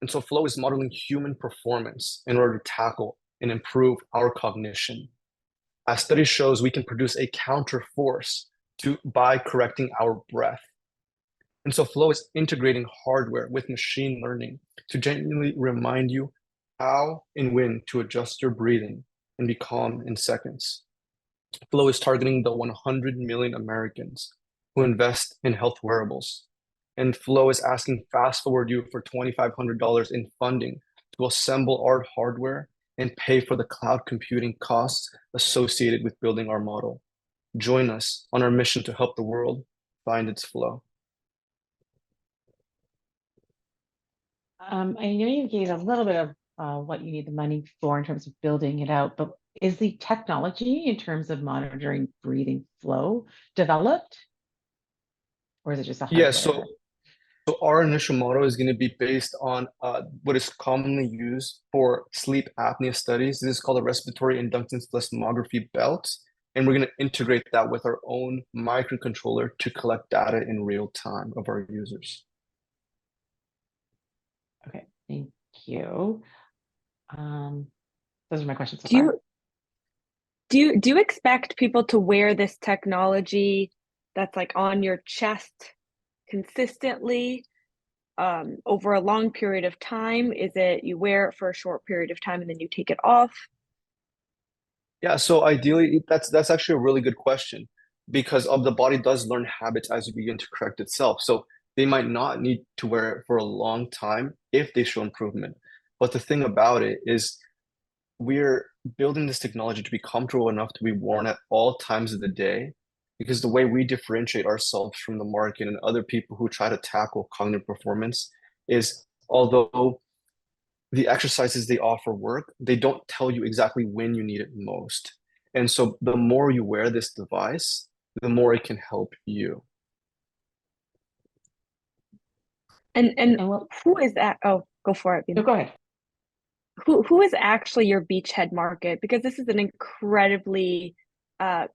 And so Flow is modeling human performance in order to tackle and improve our cognition. As study shows, we can produce a counter force by correcting our breath. And so Flow is integrating hardware with machine learning to genuinely remind you how and when to adjust your breathing and be calm in seconds. Flow is targeting the 100 million Americans who invest in health wearables. And Flow is asking Fast Forward You for $2,500 in funding to assemble our hardware and pay for the cloud computing costs associated with building our model. Join us on our mission to help the world find its flow. I know you gave a little bit of what you need the money for in terms of building it out, but is the technology in terms of monitoring breathing flow developed? Or is it just a hardware? Yeah, so our initial model is going to be based on what is commonly used for sleep apnea studies. This is called a respiratory inductance plethysmography belt. And we're going to integrate that with our own microcontroller to collect data in real time of our users. Okay, thank you. Those are my questions so Do far. you do you expect people to wear this technology that's like on your chest consistently over a long period of time? Is it you wear it for a short period of time and then you take it off? Yeah, so ideally, that's actually a really good question because the body does learn habits as you begin to correct itself. So they might not need to wear it for a long time if they show improvement. But the thing about it is we're building this technology to be comfortable enough to be worn at all times of the day, because the way we differentiate ourselves from the market and other people who try to tackle cognitive performance is, although the exercises they offer work, they don't tell you exactly when you need it most. And so the more you wear this device, the more it can help you. And who is that? Oh, go for it. No, go ahead. Who is actually your beachhead market? Because this is an incredibly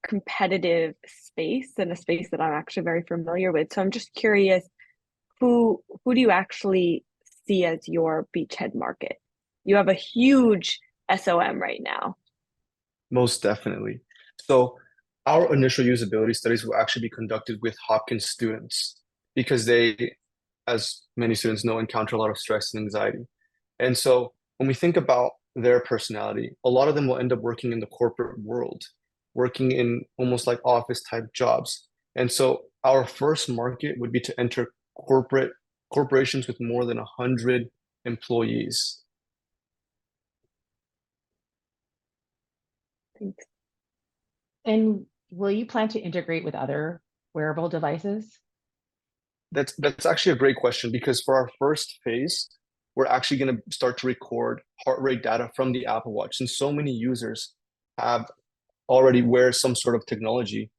competitive space, and a space that I'm actually very familiar with. So I'm just curious, who do you actually see as your beachhead market? You have a huge SOM right now. Most definitely. So our initial usability studies will actually be conducted with Hopkins students because they, as many students know, encounter a lot of stress and anxiety. And so when we think about their personality, a lot of them will end up working in the corporate world, working in almost like office type jobs. And so our first market would be to enter corporations with more than 100 employees. Thanks. And will you plan to integrate with other wearable devices? That's actually a great question, because for our first phase, we're actually going to start to record heart rate data from the Apple Watch. Since so many users have already wear some sort of technology,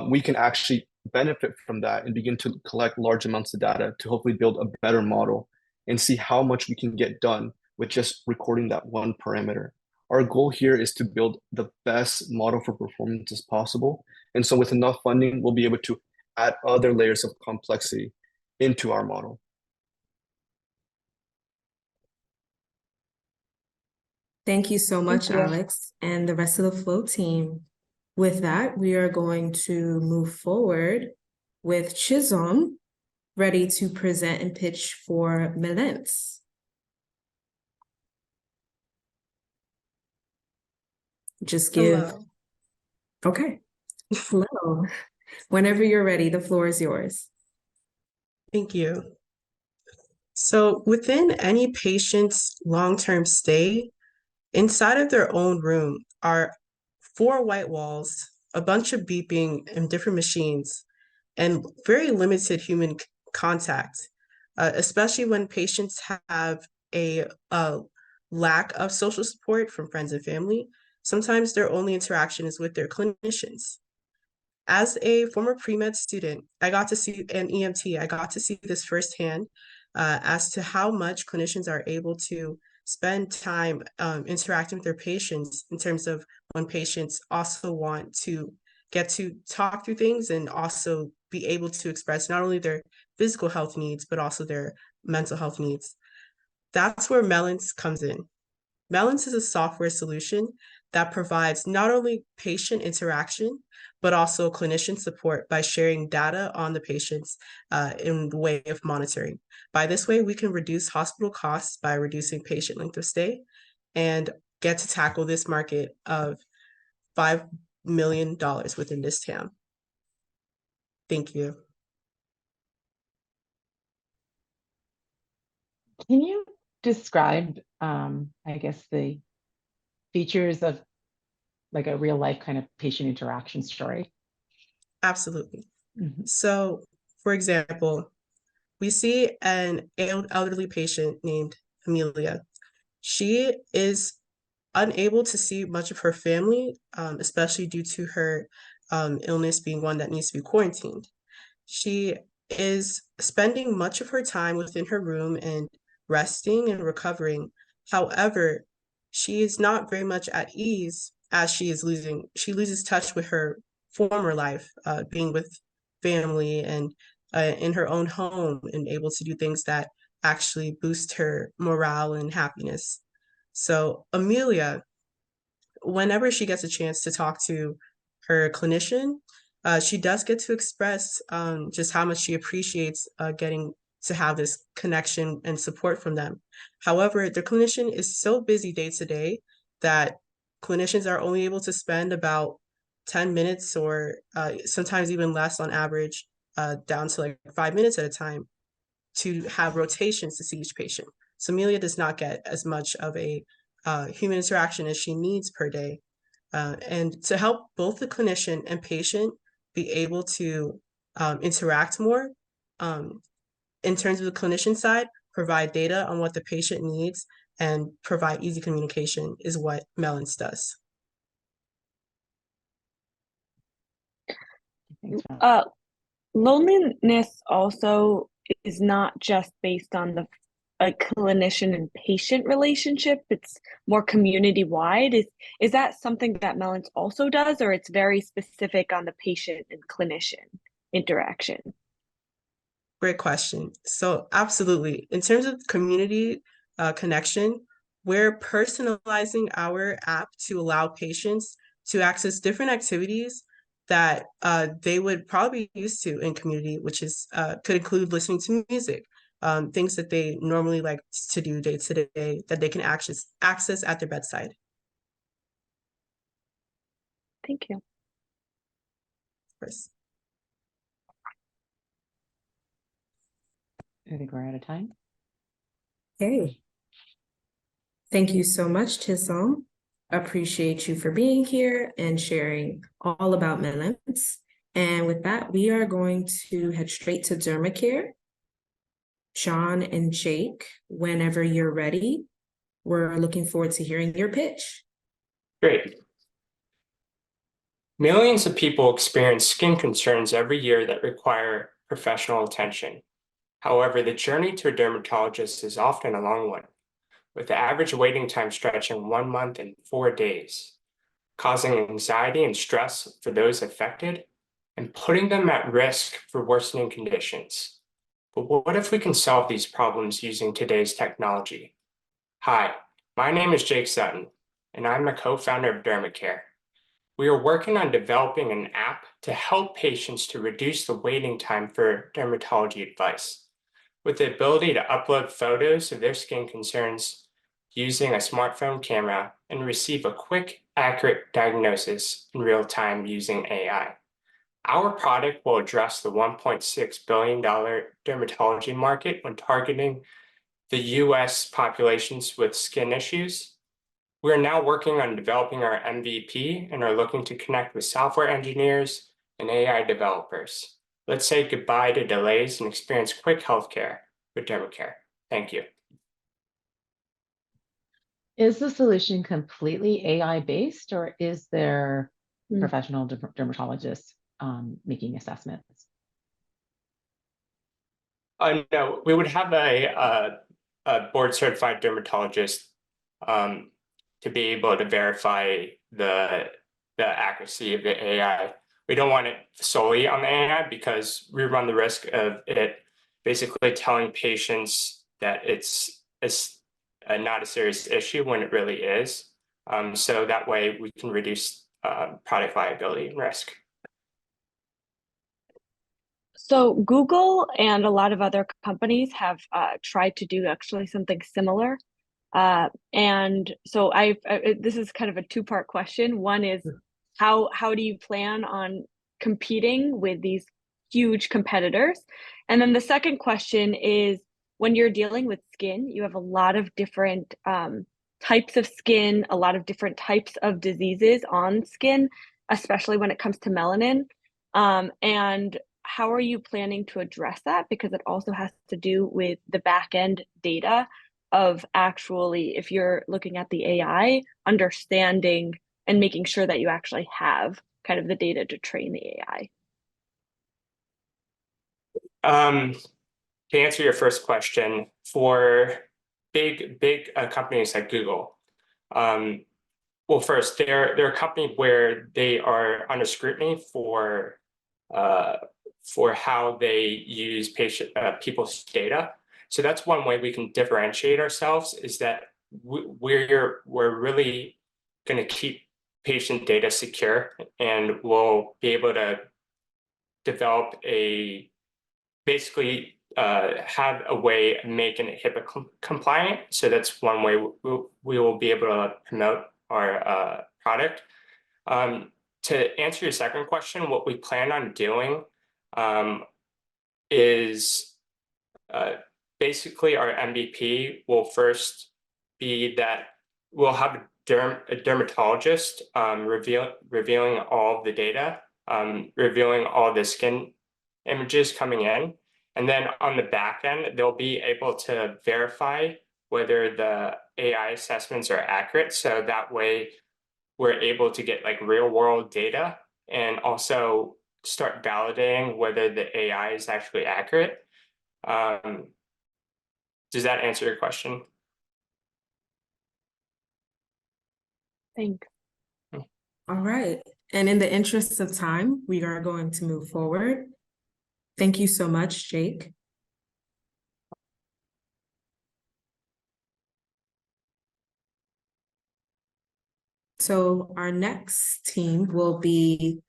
we can actually benefit from that and begin to collect large amounts of data to hopefully build a better model and see how much we can get done with just recording that one parameter. Our goal here is to build the best model for performance as possible. And so with enough funding, we'll be able to add other layers of complexity into our model. Thank you so much, Thank you. Alex, and the rest of the Flow team. With that, we are going to move forward with Chisholm, ready to present and pitch for Melence. Just give. Hello. Okay. Hello. Whenever you're ready, the floor is yours. Thank you. So within any patient's long-term stay, inside of their own room are 4 white walls, a bunch of beeping and different machines, and very limited human contact, especially when patients have a lack of social support from friends and family. Sometimes their only interaction is with their clinicians. As a former pre-med student, I got to see an EMT, I got to see this firsthand as to how much clinicians are able to spend time interacting with their patients, in terms of when patients also want to get to talk through things and also be able to express not only their physical health needs, but also their mental health needs. That's where Melence comes in. Melence is a software solution that provides not only patient interaction, but also clinician support by sharing data on the patients in the way of monitoring. By this way, we can reduce hospital costs by reducing patient length of stay and get to tackle this market of $5 million within this TAM. Thank you. Can you describe, I guess, the features of like a real life kind of patient interaction story? Absolutely. So, for example, we see an elderly patient named Amelia. She is unable to see much of her family, especially due to her illness being one that needs to be quarantined. She is spending much of her time within her room and resting and recovering. However, she is not very much at ease, as she loses touch with her former life, being with family and in her own home, and able to do things that actually boost her morale and happiness. So Amelia, whenever she gets a chance to talk to her clinician, she does get to express just how much she appreciates getting to have this connection and support from them. However, the clinician is so busy day to day that clinicians are only able to spend about 10 minutes or sometimes even less on average, down to like 5 minutes at a time, to have rotations to see each patient. So Amelia does not get as much of a human interaction as she needs per day. And to help both the clinician and patient be able to interact more, in terms of the clinician side, provide data on what the patient needs and provide easy communication is what Melence does. Thanks for that. Loneliness also is not just based on the clinician and patient relationship, it's more community wide. Is that something that Mellon's also does, or it's very specific on the patient and clinician interaction? Great question. So absolutely. In terms of community connection, we're personalizing our app to allow patients to access different activities that they would probably be used to in community, which is could include listening to music, things that they normally like to do day to day that they can access at their bedside. Thank you. Of course. I think we're out of time. Okay. Thank you so much, Chisom. Appreciate you for being here and sharing all about Mellon's. And with that, we are going to head straight to DermaCare. John and Jake, whenever you're ready, we're looking forward to hearing your pitch. Great. Millions of people experience skin concerns every year that require professional attention. However, the journey to a dermatologist is often a long one, with the average waiting time stretching 1 month and 4 days, causing anxiety and stress for those affected and putting them at risk for worsening conditions. But what if we can solve these problems using today's technology? Hi, my name is Jake Sutton, and I'm a co-founder of DermaCare. We are working on developing an app to help patients to reduce the waiting time for dermatology advice, with the ability to upload photos of their skin concerns using a smartphone camera and receive a quick, accurate diagnosis in real time using AI. Our product will address the $1.6 billion dermatology market when targeting the US populations with skin issues. We are now working on developing our MVP and are looking to connect with software engineers and AI developers. Let's say goodbye to delays and experience quick healthcare with DermaCare. Thank you. Is the solution completely AI based, or is there professional dermatologists making assessments? No, we would have a board certified dermatologist to be able to verify the accuracy of the AI. We don't want it solely on the AI because we run the risk of it basically telling patients that it's not a serious issue when it really is. So that way we can reduce product liability and risk. So Google and a lot of other companies have tried to do actually something similar. And so this is kind of a two-part question. One is how do you plan on competing with these huge competitors? And then the second question is, when you're dealing with skin, you have a lot of different types of skin, a lot of different types of diseases on skin, especially when it comes to melanin. And how are you planning to address that? Because it also has to do with the back end data of actually, if you're looking at the AI, understanding and making sure that you actually have kind of the data to train the AI. To answer your first question, for big companies like Google, well, first, they're a company where they are under scrutiny for how they use people's data. So that's one way we can differentiate ourselves, is that we're really going to keep patient data secure, and we'll be able to develop basically have a way of making it HIPAA compliant. So that's one way we will be able to promote our product. To answer your second question, what we plan on doing is basically our MVP will first be that we'll have a dermatologist revealing all the data, revealing all the skin images coming in. And then on the back end, they'll be able to verify whether the AI assessments are accurate. So that way we're able to get like real world data and also start validating whether the AI is actually accurate. Does that answer your question? Thanks. All right. And in the interest of time, we are going to move forward. Thank you so much, Jake. So our next team will be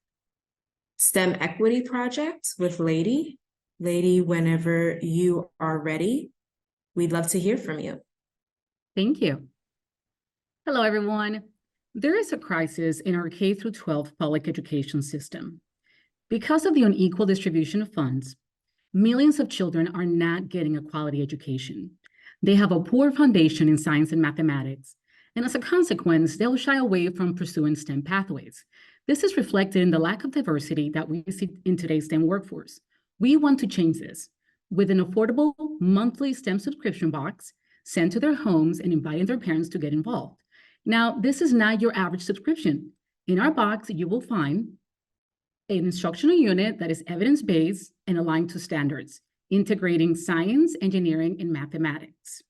STEM Equity Project with Lady. Lady, whenever you are ready, we'd love to hear from you. Thank you. Hello, everyone. There is a crisis in our K-12 public education system. Because of the unequal distribution of funds, millions of children are not getting a quality education. They have a poor foundation in science and mathematics, and as a consequence, they'll shy away from pursuing STEM pathways. This is reflected in the lack of diversity that we see in today's STEM workforce. We want to change this with an affordable monthly STEM subscription box sent to their homes and inviting their parents to get involved. Now, this is not your average subscription. In our box, you will find an instructional unit that is evidence-based and aligned to standards, integrating science, engineering, and mathematics.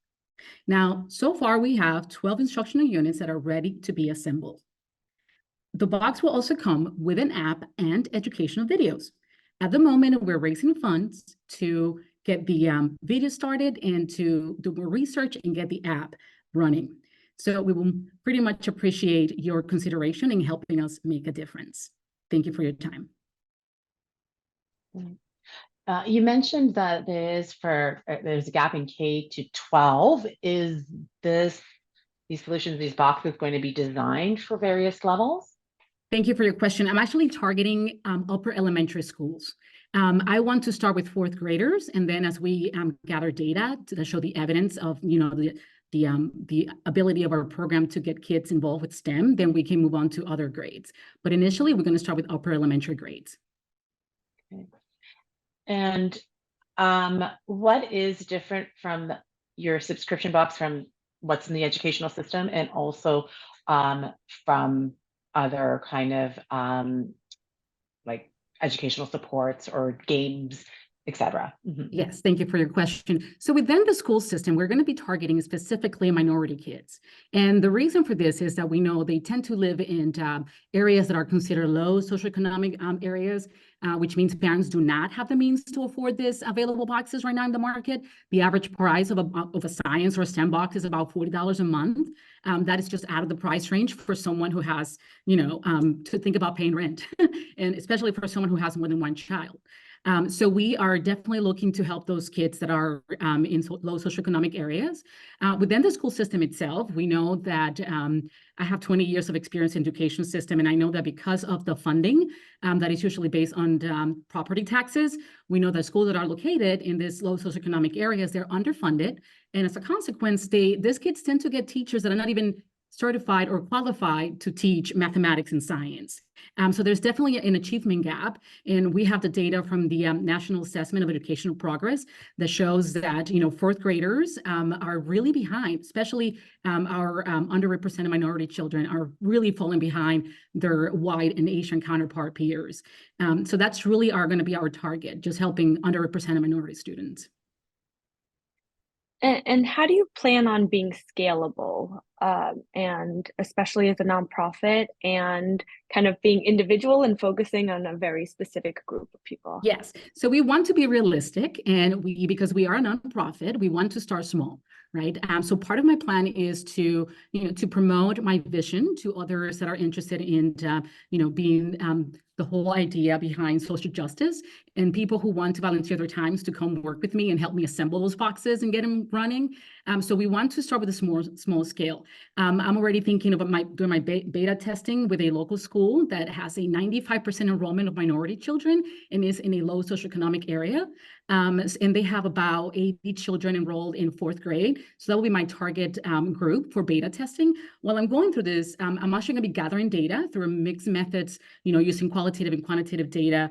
Now, so far we have 12 instructional units that are ready to be assembled. The box will also come with an app and educational videos. At the moment, we're raising funds to get the video started and to do more research and get the app running. So we will pretty much appreciate your consideration in helping us make a difference. Thank you for your time. You mentioned that there's a gap in K-12. Is these solutions, these boxes, going to be designed for various levels? Thank you for your question. I'm actually targeting upper elementary schools. I want to start with fourth graders, and then as we gather data to show the evidence of the ability of our program to get kids involved with STEM, then we can move on to other grades. But initially, we're going to start with upper elementary grades. Okay. And what is different from your subscription box from what's in the educational system, and also from other kind of like educational supports or games, etc.? Yes, thank you for your question. So within the school system, we're going to be targeting specifically minority kids. And the reason for this is that we know they tend to live in areas that are considered low socioeconomic areas, which means parents do not have the means to afford this available boxes right now in the market. The average price of a science or a STEM box is about $40 a month. That is just out of the price range for someone who has, to think about paying rent, and especially for someone who has more than one child. So we are definitely looking to help those kids that are in low socioeconomic areas. Within the school system itself, we know that I have 20 years of experience in the education system, and I know that because of the funding that is usually based on property taxes, we know that schools that are located in these low socioeconomic areas, they're underfunded. And as a consequence, these kids tend to get teachers that are not even certified or qualified to teach mathematics and science. So there's definitely an achievement gap. And we have the data from the National Assessment of Educational Progress that shows that, fourth graders are really behind, especially our underrepresented minority children are really falling behind their white and Asian counterpart peers. So that's really going to be our target, just helping underrepresented minority students. And how do you plan on being scalable, and especially as a nonprofit, and kind of being individual and focusing on a very specific group of people? Yes, so we want to be realistic, and because we are a nonprofit, we want to start small, right? So part of my plan is to promote my vision to others that are interested in being the whole idea behind social justice, and people who want to volunteer their times to come work with me and help me assemble those boxes and get them running. So we want to start with a small scale. I'm already thinking about doing my beta testing with a local school that has a 95% enrollment of minority children and is in a low socioeconomic area. And they have about 80 children enrolled in fourth grade. So that will be my target group for beta testing. While I'm going through this, I'm actually going to be gathering data through mixed methods, using qualitative and quantitative data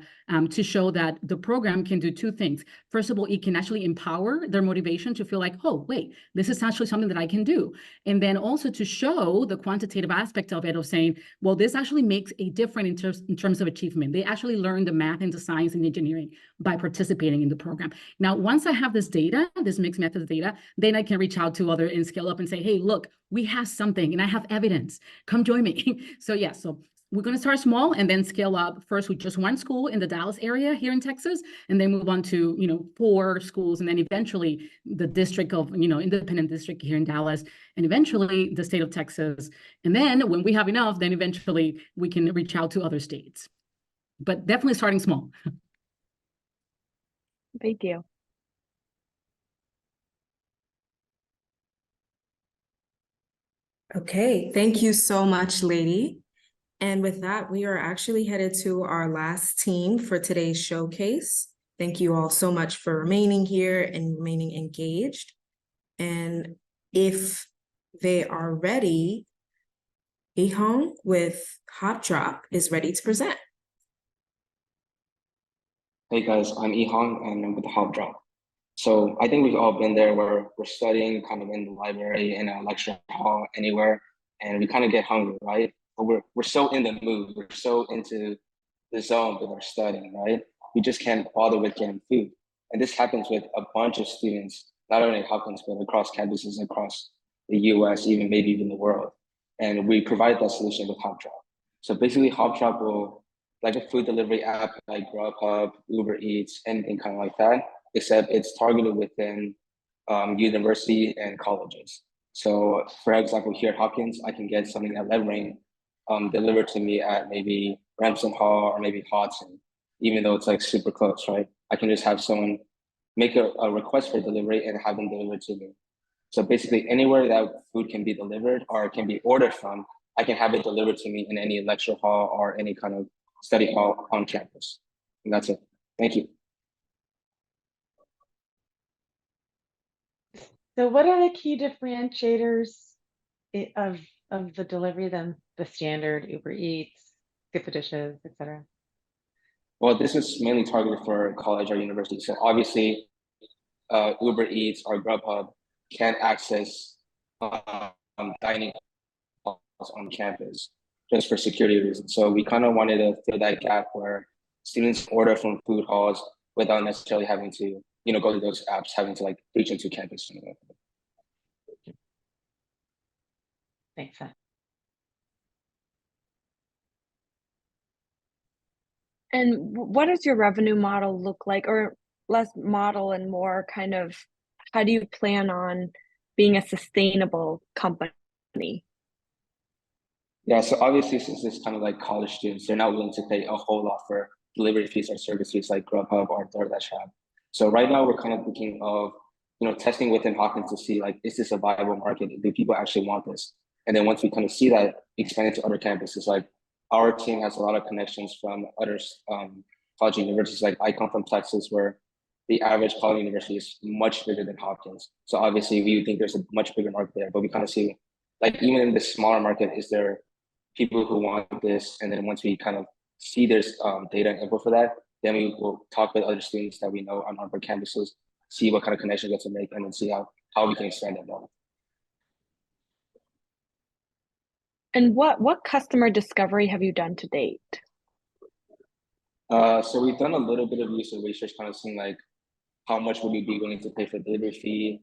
to show that the program can do two things. First of all, it can actually empower their motivation to feel like, oh, wait, this is actually something that I can do. And then also to show the quantitative aspect of it, of saying, well, this actually makes a difference in terms of achievement. They actually learn the math and the science and engineering by participating in the program. Now, once I have this data, this mixed methods data, then I can reach out to other and scale up and say, hey, look, we have something and I have evidence. Come join me. So yeah, so we're going to start small and then scale up first with just one school in the Dallas area here in Texas, and then move on to, 4 schools, and then eventually the district of, independent district here in Dallas, and eventually the state of Texas. And then when we have enough, then eventually we can reach out to other states. But definitely starting small. Thank you. Okay, thank you so much, lady. And with that, we are actually headed to our last team for today's showcase. Thank you all so much for remaining here and remaining engaged. And if they are ready, Ihong with Hot Drop is ready to present. Hey guys, I'm Ihong and I'm with the Hot Drop. So I think we've all been there where we're studying kind of in the library, in a lecture hall, anywhere, and we kind of get hungry, right? But we're so in the mood, we're so into the zone with our studying, right? We just can't bother with getting food. And this happens with a bunch of students, not only at Hopkins, but across campuses across the US, maybe even the world. And we provide that solution with Hot Drop. So basically Hot Drop will, like a food delivery app like Grubhub, Uber Eats, anything kind of like that, except it's targeted within university and colleges. So for example, here at Hopkins, I can get something at Levering delivered to me at maybe Ramsden Hall or maybe Hodson, even though it's like super close, right? I can just have someone make a request for delivery and have them delivered to me. So basically anywhere that food can be delivered or can be ordered from, I can have it delivered to me in any lecture hall or any kind of study hall on campus. And that's it. Thank you. So what are the key differentiators of the delivery then? The standard Uber Eats, Skip the Dishes, etc. Well, this is mainly targeted for college or university. So obviously, Uber Eats or Grubhub can't access dining on campus just for security reasons. So we kind of wanted to fill that gap where students order from food halls without necessarily having to, go to those apps, having to like reach into campus. Makes sense. And what does your revenue model look like, or less model and more kind of, how do you plan on being a sustainable company? Yeah, so obviously since it's kind of like college students, they're not willing to pay a whole lot for delivery fees or service fees like Grubhub or DoorDash app. So right now we're kind of thinking of, testing within Hopkins to see like, is this a viable market? Do people actually want this? And then once we kind of see that, expand it to other campuses. Like our team has a lot of connections from other college universities. Like I come from Texas, where the average college university is much bigger than Hopkins. So obviously we think there's a much bigger market there, but we kind of see like even in the smaller market, is there people who want this? And then once we kind of see there's data and info for that, then we will talk with other students that we know on our campuses, see what kind of connection we get to make, and then see how we can expand that model. And what customer discovery have you done to date? So we've done a little bit of user research, kind of seeing like how much would we be willing to pay for delivery fee?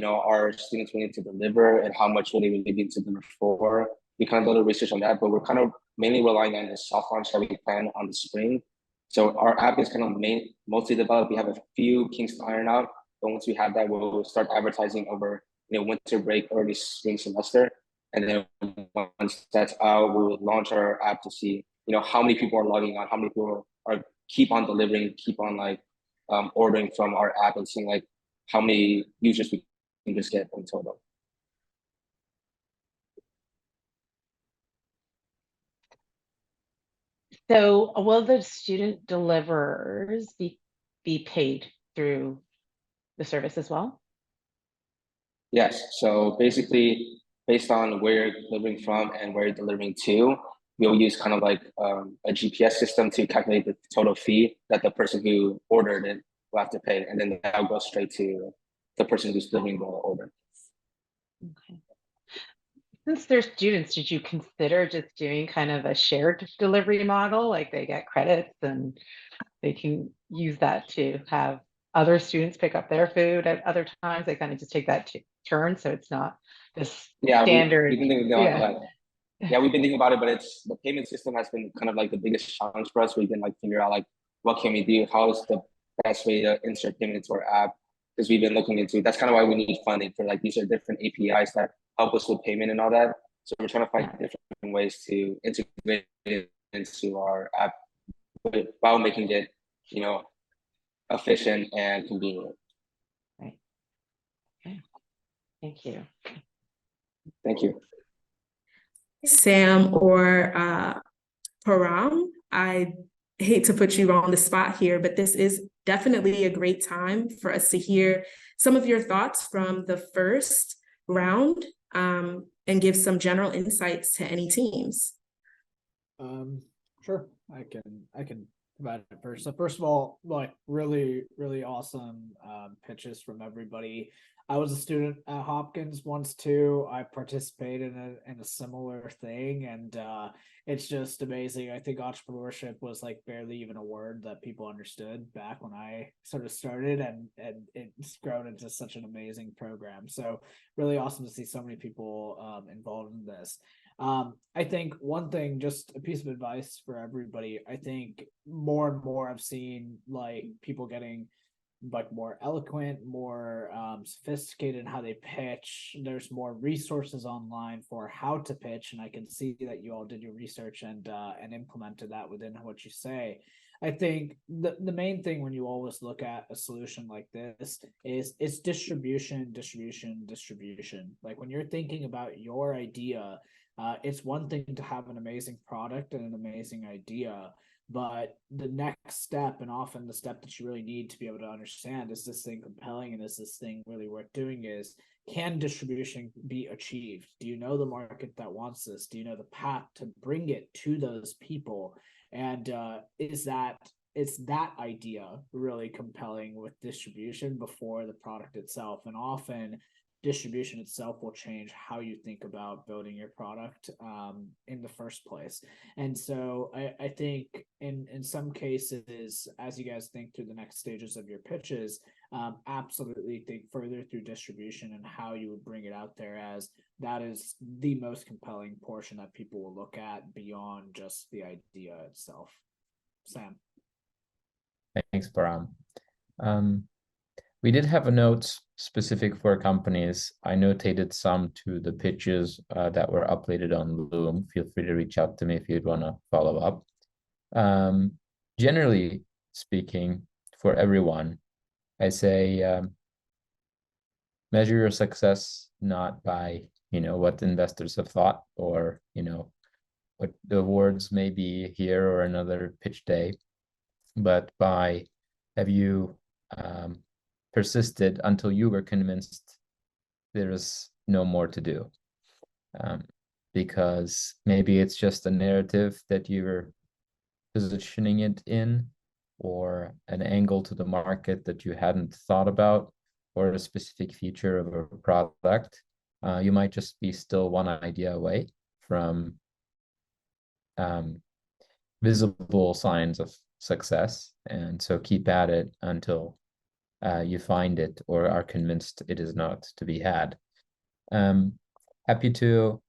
Are students willing to deliver, and how much would they be willing to deliver for? We kind of did a little research on that, but we're kind of mainly relying on the soft launch that we plan on the spring. So our app is kind of mostly developed. We have a few kinks to iron out, but once we have that, we'll start advertising over winter break, early spring semester. And then once that's out, we'll launch our app to see how many people are logging on, how many people are keep on delivering, keep on like ordering from our app, and seeing like how many users we can just get in total. So will the student deliverers be paid through the service as well? Yes. So basically, based on where you're delivering from and where you're delivering to, we'll use kind of like a GPS system to calculate the total fee that the person who ordered it will have to pay, and then that'll go straight to the person who's delivering the order. Okay. Since they're students, did you consider just doing kind of a shared delivery model? Like they get credits and they can use that to have other students pick up their food at other times. They kind of just take that turn, so it's not this standard. We've been thinking about it. Yeah, we've been thinking about it, but it's the payment system has been kind of like the biggest challenge for us. We've been like figure out like what can we do? How is the best way to insert payment into our app? Because we've been looking into that's kind of why we need funding for like these are different APIs that help us with payment and all that. So we're trying to find different ways to integrate it into our app while making it, you know, efficient and convenient. Right. Okay. Thank you. Thank you. Sam or Param, I hate to put you on the spot here, but this is definitely a great time for us to hear some of your thoughts from the first round and give some general insights to any teams. Sure, I can provide it first. So first of all, like really awesome pitches from everybody. I was a student at Hopkins once too. I participated in a similar thing, and it's just amazing. I think entrepreneurship was like barely even a word that people understood back when I sort of started, and it's grown into such an amazing program. So really awesome to see so many people involved in this. I think one thing, just a piece of advice for everybody, I think more and more I've seen like people getting like more eloquent, more sophisticated in how they pitch. There's more resources online for how to pitch, and I can see that you all did your research and implemented that within what you say. I think the main thing when you always look at a solution like this is it's distribution. Like when you're thinking about your idea, it's one thing to have an amazing product and an amazing idea, but the next step, and often the step that you really need to be able to understand, is this thing compelling and is this thing really worth doing, is can distribution be achieved? Do you know the market that wants this? Do you know the path to bring it to those people? And is that idea really compelling with distribution before the product itself? And often distribution itself will change how you think about building your product in the first place. And so I think in some cases, as you guys think through the next stages of your pitches, absolutely think further through distribution and how you would bring it out there, as that is the most compelling portion that people will look at beyond just the idea itself. Sam. Thanks, Param. We did have a note specific for companies. I notated some to the pitches that were uploaded on Loom. Feel free to reach out to me if you'd want to follow up. Generally speaking, for everyone, I say measure your success not by what investors have thought, or what the awards may be here or another pitch day, but by have you persisted until you were convinced there is no more to do. Because maybe it's just a narrative that you're positioning it in, or an angle to the market that you hadn't thought about, or a specific feature of a product. You might just be still one idea away from visible signs of success. And so keep at it until you find it or are convinced it is not to be had. Happy to,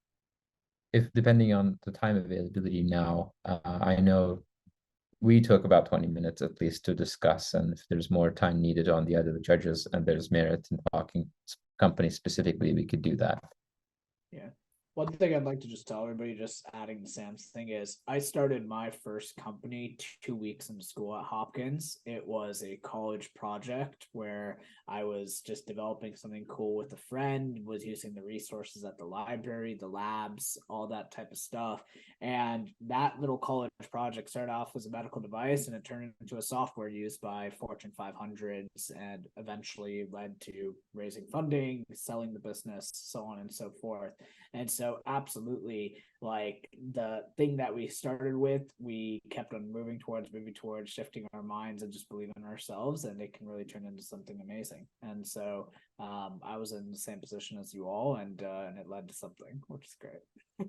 if depending on the time availability now, I know we took about 20 minutes at least to discuss, and if there's more time needed on the other judges and there's merit in talking company specifically, we could do that. Yeah. One thing I'd like to just tell everybody, just adding to Sam's thing, is I started my first company 2 weeks into school at Hopkins. It was a college project where I was just developing something cool with a friend, was using the resources at the library, the labs, all that type of stuff. And that little college project started off as a medical device, and it turned into a software used by Fortune 500s, and eventually led to raising funding, selling the business, so on and so forth. And so so absolutely, like the thing that we started with, we kept on moving towards, shifting our minds and just believing in ourselves, and it can really turn into something amazing. And so I was in the same position as you all, and it led to something, which is great.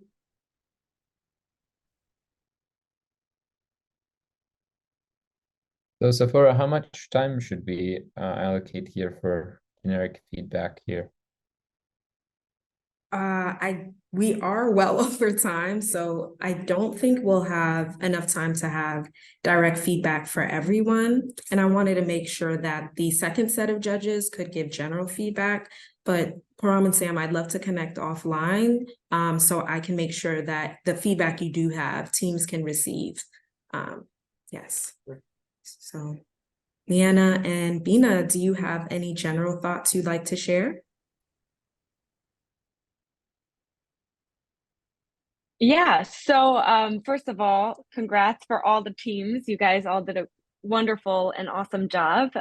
So Sephora, how much time should we allocate here for generic feedback here? We are well over time, so I don't think we'll have enough time to have direct feedback for everyone. And I wanted to make sure that the second set of judges could give general feedback, but Param and Sam, I'd love to connect offline, so I can make sure that the feedback you do have, teams can receive. Yes. So Leanna and Bina, do you have any general thoughts you'd like to share? Yeah, so first of all, congrats for all the teams. You guys all did a wonderful and awesome job.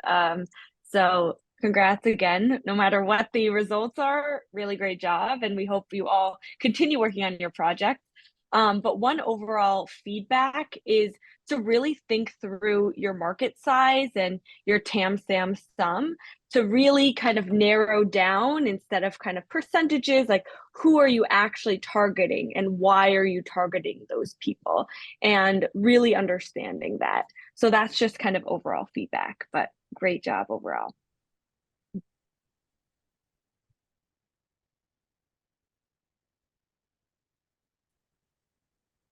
So congrats again, no matter what the results are, really great job. And we hope you all continue working on your project. But one overall feedback is to really think through your market size and your TAM, SAM, SUM to really kind of narrow down instead of kind of percentages, like who are you actually targeting and why are you targeting those people, and really understanding that. So that's just kind of overall feedback, but great job overall.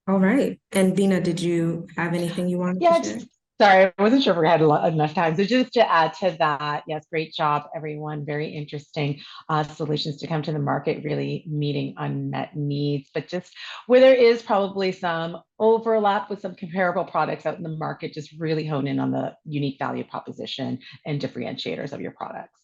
All right. And Bina, did you have anything you wanted to share? Sorry, I wasn't sure if we had enough time. So just to add to that, yes, great job, everyone. Very interesting solutions to come to the market, really meeting unmet needs. But just where there is probably some overlap with some comparable products out in the market, just really hone in on the unique value proposition and differentiators of your products.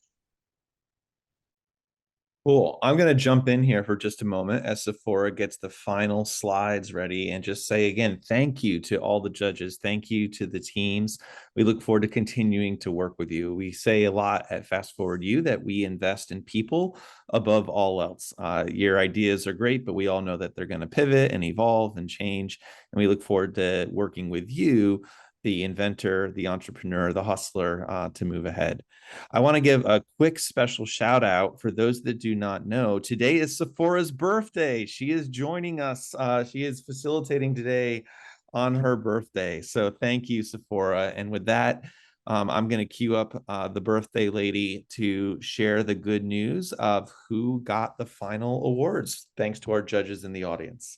Cool. I'm going to jump in here for just a moment as Sephora gets the final slides ready and just say again, thank you to all the judges. Thank you to the teams. We look forward to continuing to work with you. We say a lot at Fast Forward U that we invest in people above all else. Your ideas are great, but we all know that they're going to pivot and evolve and change. And we look forward to working with you, the inventor, the entrepreneur, the hustler, to move ahead. I want to give a quick special shout out for those that do not know. Today is Sephora's birthday. She is joining us. She is facilitating today on her birthday. So thank you, Sephora. And with that, I'm going to queue up the birthday lady to share the good news of who got the final awards. Thanks to our judges in the audience.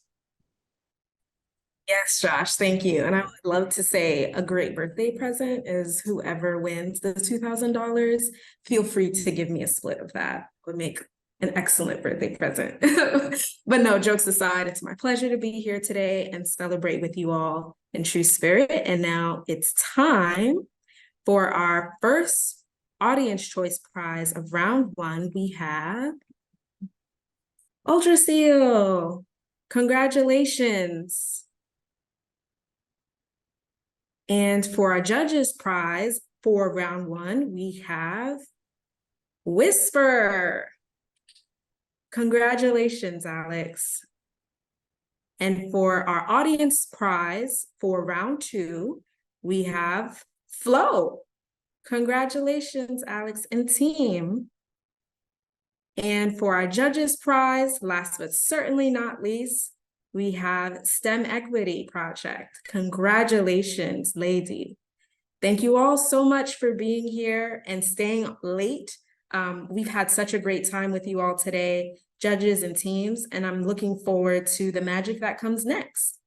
Yes, Josh, thank you. And I would love to say a great birthday present is whoever wins the $2,000, feel free to give me a split of that. Would make an excellent birthday present. But no, jokes aside, it's my pleasure to be here today and celebrate with you all in true spirit. And now it's time for our first audience choice prize of round one. We have Ultra Seal. Congratulations. And for our judges prize for round one, we have Whisper. Congratulations, Alex. And for our audience prize for round two, we have Flow. Congratulations, Alex and team. And for our judges prize, last but certainly not least, we have STEM Equity Project. Congratulations, lady. Thank you all so much for being here and staying late. We've had such a great time with you all today, judges and teams, and I'm looking forward to the magic that comes next.